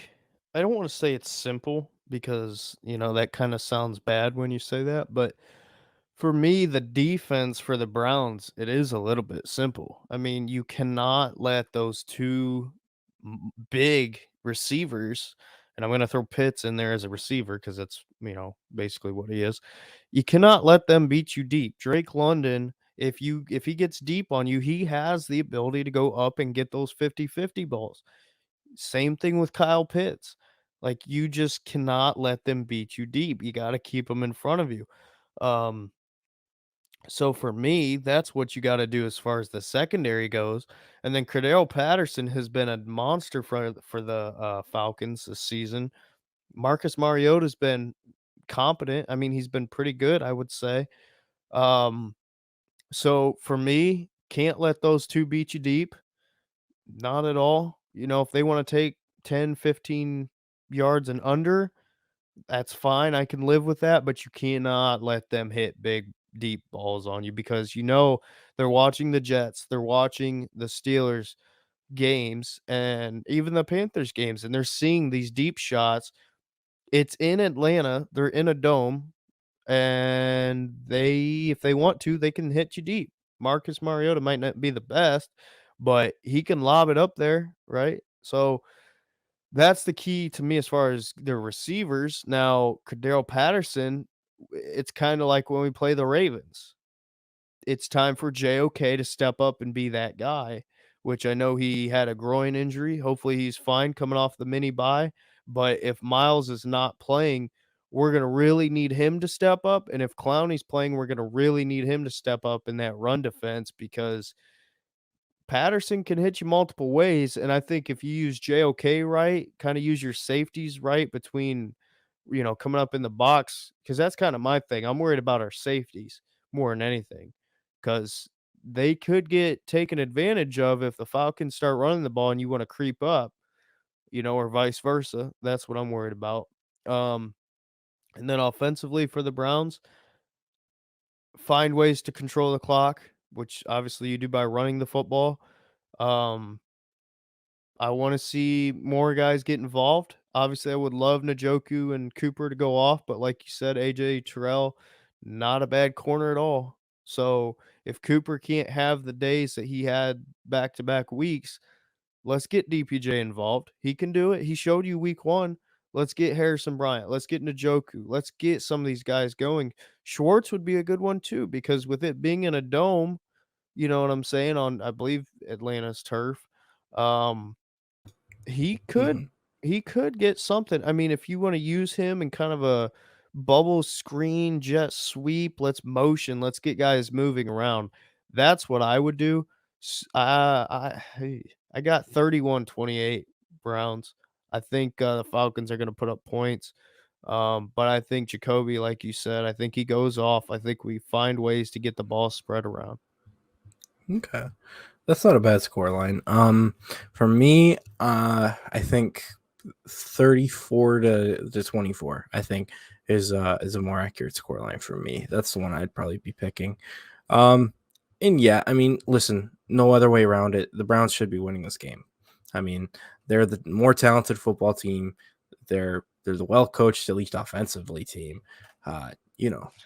I don't want to say it's simple because, that kind of sounds bad when you say that, but for me, the defense for the Browns, it is a little bit simple. I mean, you cannot let those two big receivers, and I'm going to throw Pitts in there as a receiver because that's, basically what he is. You cannot let them beat you deep. Drake London, if he gets deep on you, he has the ability to go up and get those 50-50 balls. Same thing with Kyle Pitts. Like, you just cannot let them beat you deep. You got to keep them in front of you. So for me, that's what you got to do as far as the secondary goes. And then Cordell Patterson has been a monster for the Falcons this season. Marcus Mariota's been competent. I mean, he's been pretty good, I would say. Um, so for me, can't let those two beat you deep. Not at all. If they want to take 10, 15 yards and under, that's fine. I can live with that, but you cannot let them hit big, deep balls on you because they're watching the Jets, they're watching the Steelers games, and even the Panthers games, and they're seeing these deep shots. It's in Atlanta, they're in a dome, and if they want to, they can hit you deep. Marcus Mariota might not be the best, but he can lob it up there, right? So that's the key to me as far as their receivers. Now, Cordell Patterson, it's kind of like when we play the Ravens. It's time for JOK to step up and be that guy, which I know he had a groin injury. Hopefully he's fine coming off the mini bye. But if Miles is not playing, we're going to really need him to step up. And if Clowney's playing, we're going to really need him to step up in that run defense because Patterson can hit you multiple ways, and I think if you use JOK right, kind of use your safeties right between, coming up in the box, because that's kind of my thing. I'm worried about our safeties more than anything. because they could get taken advantage of if the Falcons start running the ball and you want to creep up, or vice versa. That's what I'm worried about. Um, and then offensively for the Browns, find ways to control the clock, which obviously you do by running the football. Um, I want to see more guys get involved. Obviously, I would love Najoku and Cooper to go off, but like you said, AJ Terrell, not a bad corner at all. So if Cooper can't have the days that he had back to back weeks, let's get DPJ involved. He can do it. He showed you week one. Let's get Harrison Bryant. Let's get Najoku. Let's get some of these guys going. Schwartz would be a good one too, because with it being in a dome, you know what I'm saying, on I believe Atlanta's turf. Um, he could Mhm. he could get something. I mean, if you wanna use him in kind of a bubble screen, jet sweep, let's get guys moving around. That's what I would do. I got 31-28 Browns. I think, the Falcons are gonna put up points, but I think Jacoby, like you said, I think he goes off. I think we find ways to get the ball spread around. Okay. That's not a bad score line. For me, I think 34 to 24, I think is a more accurate score line for me. That's the one I'd probably be picking. Um, and yeah, I mean, listen, no other way around it. The Browns should be winning this game. I mean, they're the more talented football team. They're the well coached, at least offensively team.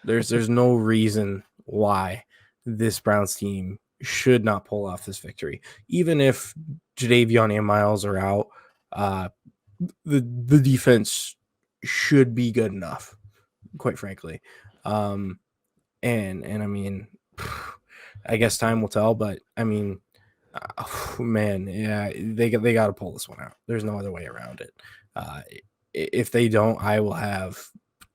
There's no reason why this Browns team should not pull off this victory, even if Jadeveon and Miles are out. Uh, the defense should be good enough, quite frankly. Um, and I mean, I guess time will tell, but I mean, man, yeah, they got to pull this one out. There's no other way around it. If they don't, I will have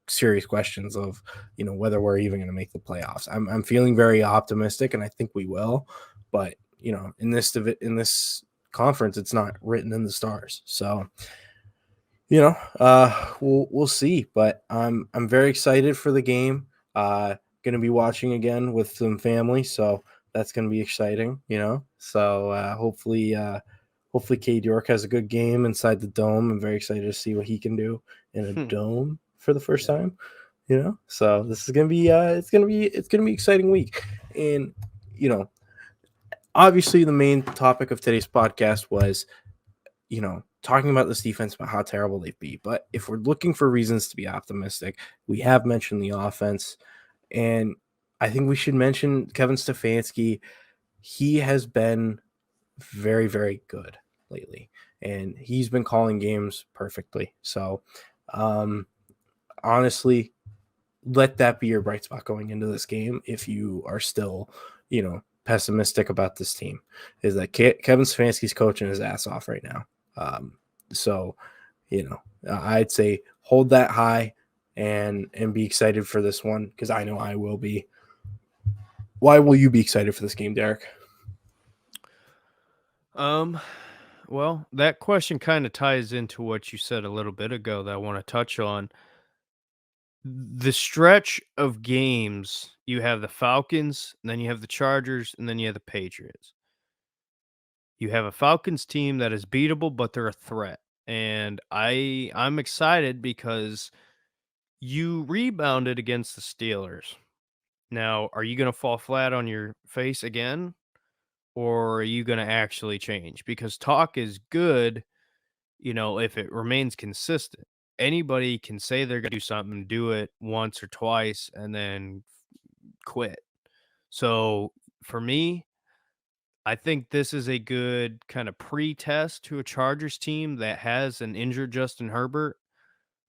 serious questions of whether we're even going to make the playoffs. I'm feeling very optimistic, and I think we will, but in this conference, it's not written in the stars. So we'll see. But I'm very excited for the game. Going to be watching again with some family, so that's going to be exciting. So hopefully Cade York has a good game inside the dome. I'm very excited to see what he can do in a dome for the first Yeah. time. So this is gonna be it's gonna be exciting week, and obviously the main topic of today's podcast was talking about this defense, about how terrible they've been. But if we're looking for reasons to be optimistic, we have mentioned the offense, and I think we should mention Kevin Stefanski. He has been very, very good lately, and he's been calling games perfectly. So, honestly, let that be your bright spot going into this game. If you are still, pessimistic about this team, is that Kevin Stefanski's coaching his ass off right now. So, I'd say hold that high and be excited for this one, because I know I will be. Why will you be excited for this game, Derek? Well, that question kind of ties into what you said a little bit ago that I want to touch on. The stretch of games, you have the Falcons, and then you have the Chargers, and then you have the Patriots. You have a Falcons team that is beatable, but they're a threat. And I'm excited because you rebounded against the Steelers. Now, are you going to fall flat on your face again? Or are you going to actually change? Because talk is good, if it remains consistent. Anybody can say they're going to do something, do it once or twice, and then quit. So for me, I think this is a good kind of pre-test to a Chargers team that has an injured Justin Herbert.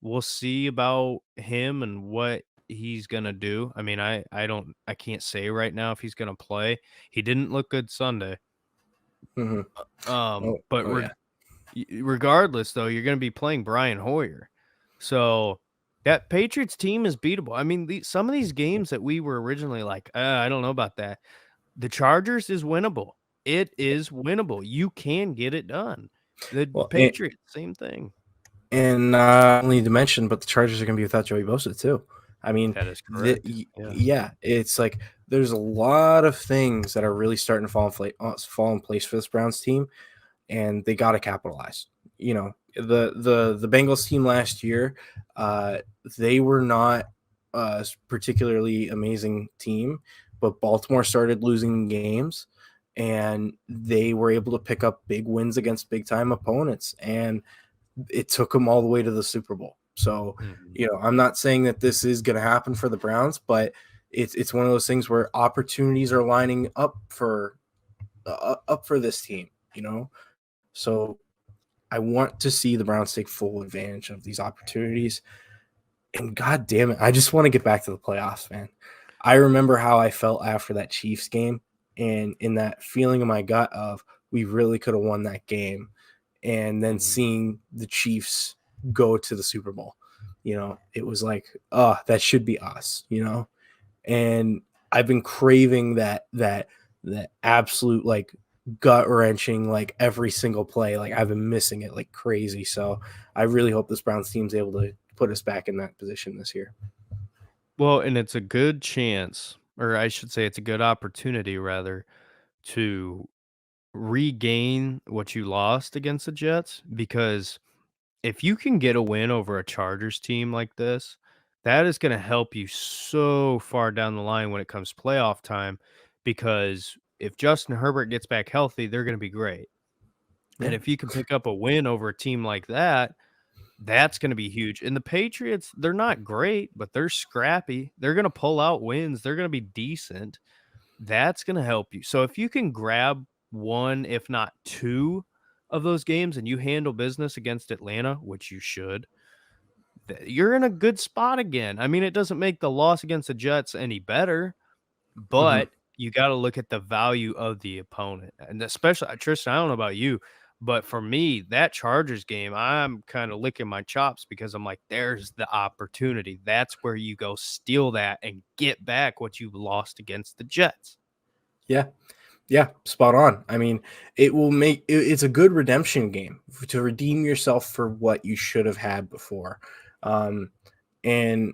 We'll see about him and what he's gonna do. I mean, I can't say right now if he's gonna play. He didn't look good Sunday. Mm-hmm. But Oh yeah. regardless, though, you're gonna be playing Brian Hoyer, so that Patriots team is beatable. I mean, some of these games that we were originally like, I don't know about that. The Chargers is winnable. It is winnable. You can get it done. The Well, Patriots, same thing. and not only to mention, but the Chargers are going to be without Joey Bosa too. I mean, That is correct. Yes. yeah, it's like there's a lot of things that are really starting to fall in place for this Browns team, and they got to capitalize. You know, the Bengals team last year, uh, they were not a particularly amazing team, but Baltimore started losing games, and they were able to pick up big wins against big time opponents, and it took them all the way to the Super Bowl. So, Mhm. you know, I'm not saying that this is going to happen for the Browns, but it's one of those things where opportunities are lining up for this team. You know, so I want to see the Browns take full advantage of these opportunities. And God damn it, I just want to get back to the playoffs, man. I remember how I felt after that Chiefs game, and in that feeling in my gut of we really could have won that game, and then Mhm. seeing the Chiefs go to the Super Bowl. You know, it was like, oh, that should be us, you know? And I've been craving that absolute like gut wrenching like every single play. Like I've been missing it like crazy. So I really hope this Browns team's able to put us back in that position this year. Well, and it's a good chance, or I should say it's a good opportunity rather, to regain what you lost against the Jets, because if you can get a win over a Chargers team like this, that is gonna help you so far down the line when it comes playoff time, because if Justin Herbert gets back healthy, they're gonna be great. And Yeah. if you can pick up a win over a team like that, that's gonna be huge. And the Patriots, they're not great, but they're scrappy. They're gonna pull out wins. They're gonna be decent. That's gonna help you. So if you can grab 1, if not 2 of those games and you handle business against Atlanta, which you should, you're in a good spot again. I mean, it doesn't make the loss against the Jets any better, Hmm. but you gotta look at the value of the opponent, and especially Tristan, I don't know about you, but for me, that Chargers game, I'm kinda licking my chops because I'm like, "There's the opportunity. That's where you go steal that and get back what you lost against the Jets." Yeah. Yeah, spot on. I mean, it's a good redemption game to redeem yourself for what you should have had before. Um, and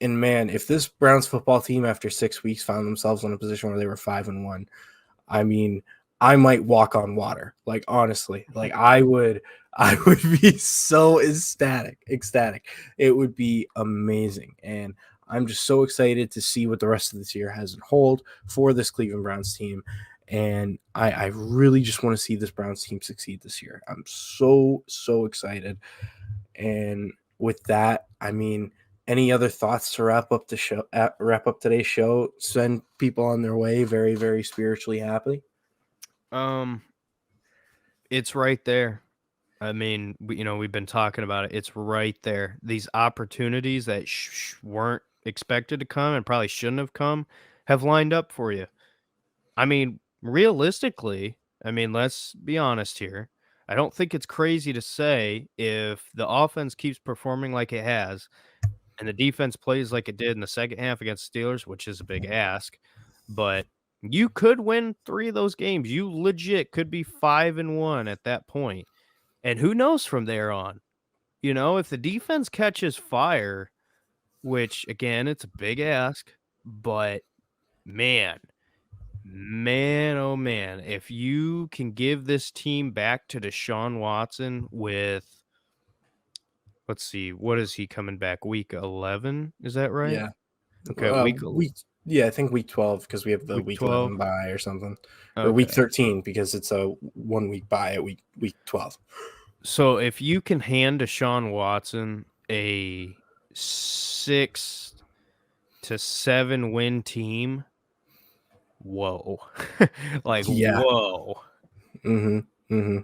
and man, if this Browns football team after 6 weeks found themselves in a position where they were 5-1, I mean, I might walk on water. Like honestly, like I would be so ecstatic. It would be amazing, and I'm just so excited to see what the rest of this year has in hold for this Cleveland Browns team. And I really just want to see this Browns team succeed this year. I'm so excited. And with that, I mean, any other thoughts to wrap up today's show? Send people on their way, very spiritually happy. Um, it's right there. I mean, we've been talking about it. It's right there. These opportunities that weren't expected to come and probably shouldn't have come have lined up for you. I mean, realistically, I mean, let's be honest here. I don't think it's crazy to say if the offense keeps performing like it has and the defense plays like it did in the second half against Steelers, which is a big ask, but you could win 3 of those games. You legit could be 5-1 at that point. And who knows from there on? If the defense catches fire, which again, it's a big ask, but man, man, oh man, if you can give this team back to Deshaun Watson with, let's see, what is he coming back? Week 11? Is that right? Yeah. Okay, week Week Yeah, I think week 12 because we have the week week 12. 11 bye or something, or week Okay. 13 because it's a 1 week bye at week 12. So if you can hand Deshaun Watson a 6 to 7 win team, whoa. Like, Yeah. whoa. Mm-hmm. Mm-hmm.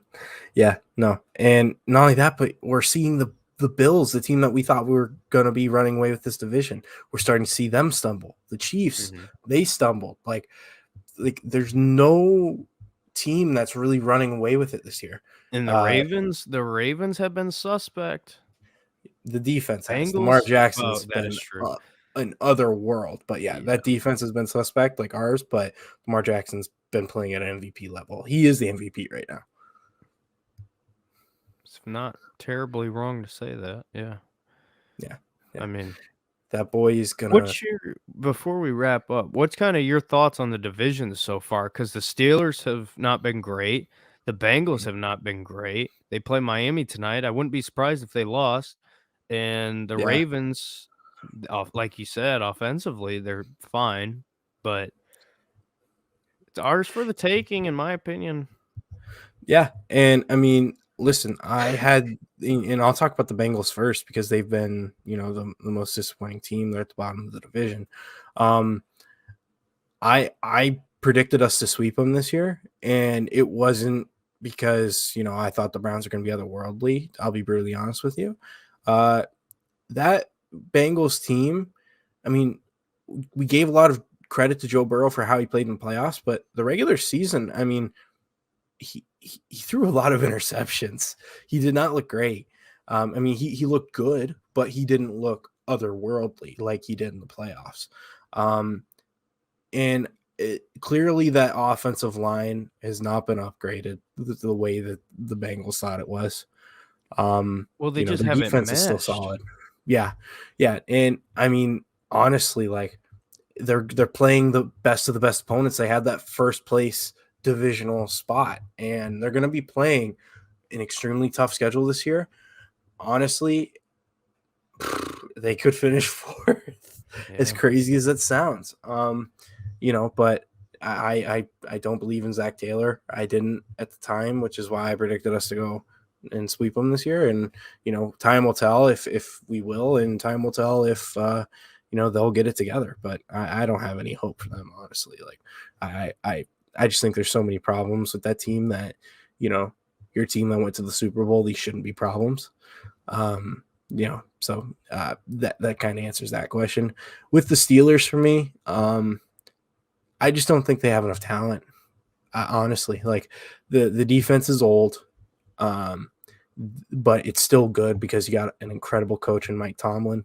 Yeah. No. And not only that, but we're seeing the Bills, the team that we thought we were gonna be running away with this division. We're starting to see them stumble. The Chiefs, Mhm. they stumbled. Like there's no team that's really running away with it this year. And Uh The Ravens have been suspect. The defense has. Lamar Bengals, Jackson's well, that is been true. an other world, but yeah, Yeah. that defense has been suspect like ours. But Lamar Jackson's been playing at an MVP level. He is the MVP right now. It's not terribly wrong to say that. Yeah. Yeah, I yeah. mean, That boy is gonna. What's your before we wrap up, what's kinda your thoughts on the division so far? Because the Steelers have not been great, the Bengals have not been great. They play Miami tonight, I wouldn't be surprised if they lost, and the Yeah, Ravens, like you said, offensively, they're fine, but it's ours for the taking, in my opinion. yeah, and I mean, listen, and I'll talk about the Bengals first because they've been, the most disappointing team. They're at the bottom of the division. Um, I predicted us to sweep them this year, and it wasn't because I thought the Browns are going to be otherworldly. I'll be brutally honest with you. Uh, that Bengals team, I mean, we gave a lot of credit to Joe Burrow for how he played in the playoffs, but the regular season, I mean, he threw a lot of interceptions. He did not look great. I mean, he looked good, but he didn't look otherworldly like he did in the playoffs. And clearly that offensive line has not been upgraded the way that the Bengals thought it was. Well, they just Their haven't defense is still meshed. solid. Yeah. Yeah. And I mean, honestly, like they're playing the best of the best opponents. They had that first place divisional spot, and they're going to be playing an extremely tough schedule this year. Honestly, they could finish fourth, as Yeah. crazy as it sounds. But I don't believe in Zach Taylor. I didn't at the time, which is why I predicted us to go and sweep them this year. And time will tell if we will, and time will tell if they'll get it together. But I don't have any hope for them, honestly. Like I just think there's so many problems with that team that your team that went to the Super Bowl, these shouldn't be problems. So that kind of answers that question. With the Steelers, for me, I just don't think they have enough talent. Honestly, like the defense is old, but it's still good because you got an incredible coach in Mike Tomlin.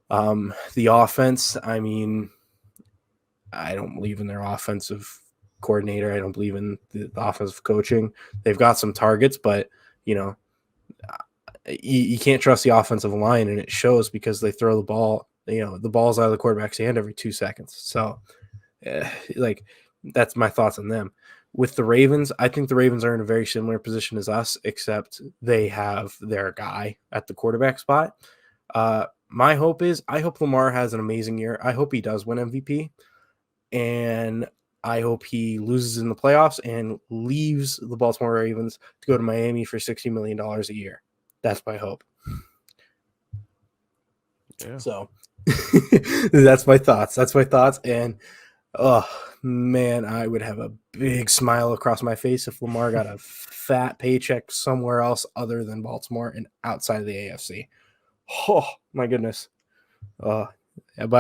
The offense, I mean, I don't believe in their offensive coordinator. I don't believe in the offensive coaching. They've got some targets, but you can't trust the offensive line, and it shows because they throw the ball. The ball's out of the quarterback's hand every 2 seconds. So, that's my thoughts on them. With the Ravens, I think the Ravens are in a very similar position as us, except they have their guy at the quarterback spot. My hope is I hope Lamar has an amazing year. I hope he does win MVP, and I hope he loses in the playoffs and leaves the Baltimore Ravens to go to Miami for $60 million a year. That's my hope. Yeah. So that's my thoughts. And oh man, I would have a big smile across my face if Lamar got a fat paycheck somewhere else other than Baltimore and outside of the AFC. Oh my goodness. But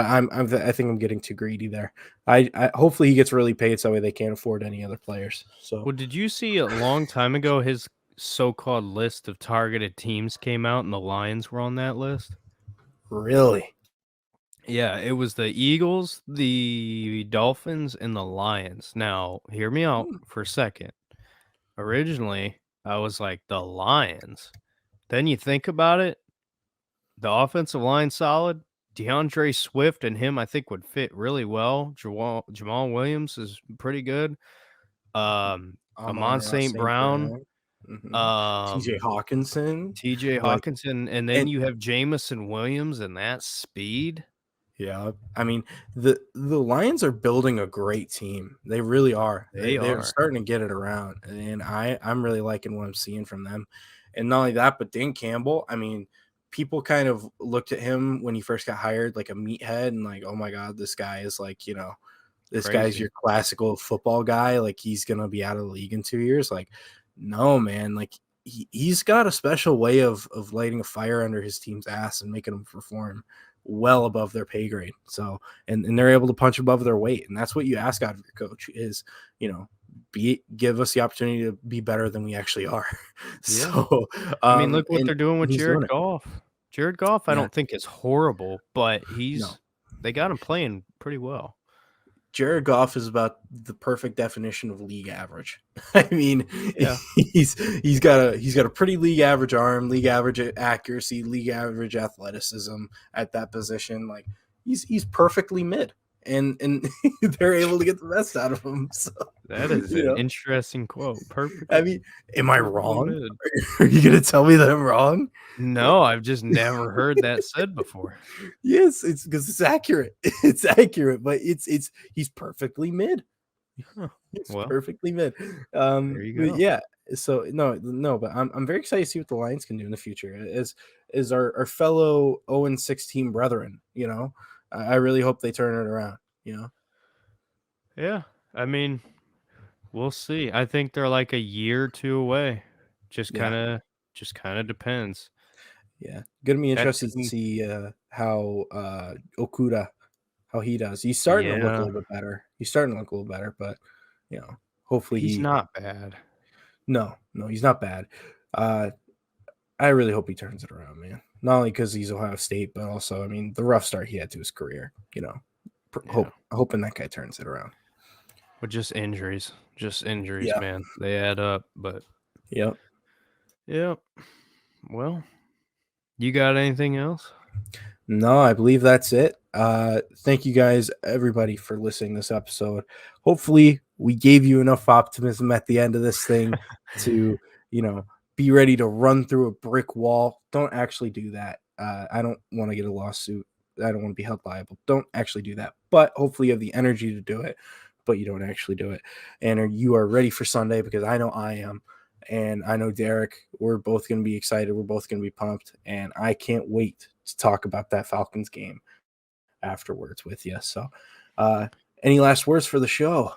I think I'm getting too greedy there. I hopefully he gets really paid so that way they can't afford any other players. So Well, did you see a long time ago his so-called list of targeted teams came out and the Lions were on that list? really, Yeah, it was the Eagles, the Dolphins, and the Lions. Now, hear me out for a second. Originally, I was like, the Lions. Then you think about it, the offensive line solid. DeAndre Swift and him, I think, would fit really well. Jamal Williams is pretty good. Amon Amon-Ra St. St. Brown, Brown, TJ um, Hawkinson, TJ like, Hawkinson, and then and you have Jamison Williams and that speed. yeah, I mean the Lions are building a great team. They really are. They They're are. starting to get it around, and I'm really liking what I'm seeing from them. And not only that, but Dan Campbell. I mean, people kind of looked at him when he first got hired like a meathead, and like, oh my god, this guy is like this guy's Crazy. your classical football guy. Like he's gonna be out of the league in 2 years. Like, no, man. Like he's got a special way of lighting a fire under his team's ass and making them perform well above their pay grade. So, and they're able to punch above their weight. And that's what you ask out of your coach is, give us the opportunity to be better than we actually are. Yeah. So, I mean, look what and they're doing with he's doing Jared it. Goff. Jared Goff, I Yeah. don't think is horrible, but No. they got him playing pretty well. Jared Goff is about the perfect definition of league average. I mean, Yeah. he's got a pretty league average arm, league average accuracy, league average athleticism at that position. Like he's perfectly mid, and they're able to get the best out of him. So That is you an know, interesting quote. Perfect. I mean, am I Perfectly wrong? mid. Are you gonna tell me that I'm wrong? No, I've just never heard that said before. Yes, it's because it's accurate. It's accurate, but it's he's perfectly mid. Huh. It's Well, perfectly mid. there you But go. yeah. So no, but I'm very excited to see what the Lions can do in the future. As our fellow 0-16 brethren, you know, I really hope they turn it around. You know. Yeah. I mean, we'll see. I think they're like a year or two away. Just Yeah. kind of depends. Yeah. Gonna be That interested to team, see how Okuda how he does. He's starting to look a yeah, little bit better. He's starting to look a little better, but you know, hopefully he's he not bad. no, he's not bad. I really hope he turns it around, man. Not only because he's Ohio State, but also, I mean, the rough start he had to his career. You know, Yeah. hoping that guy turns it around. But just injuries, Yeah. man. They add up. But Yep. yeah. Well, you got anything else? No, I believe that's it. Thank you guys, everybody, for listening to this episode. Hopefully, we gave you enough optimism at the end of this thing to, you know, be ready to run through a brick wall. Don't actually do that. I don't want to get a lawsuit. I don't want to be held liable. Don't actually do that. But hopefully, you have the energy to do it, but you don't actually do it. And you are ready for Sunday because I know I am. And I know Derek, we're both going to be excited. We're both going to be pumped. And I can't wait to talk about that Falcons game afterwards with you. So, any last words for the show?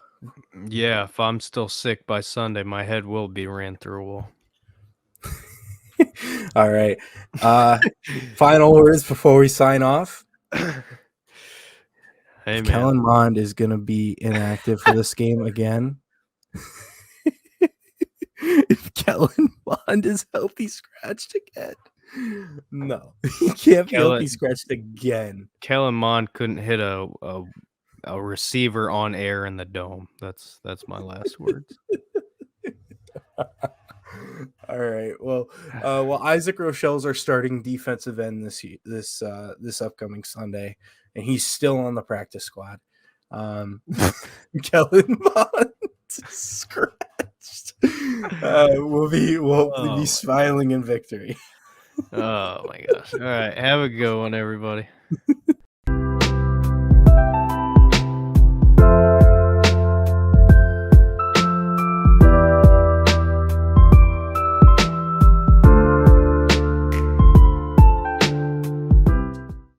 Yeah, if I'm still sick by Sunday, my head will be ran through a wall. All right. Final words before we sign off. Hey, man. Kellen Mond is going to be inactive for this game again. If Kellen Mond is healthy scratched again. No, he can't be healthy scratched again. Kellen Mond couldn't hit a receiver on air in the dome. That's my last words. All right. Well, Isaac Rochelle's our starting defensive end this upcoming Sunday, and he's still on the practice squad. Kellen Mond scratched. We'll be smiling in victory. Oh my gosh! All right, have a good one, everybody.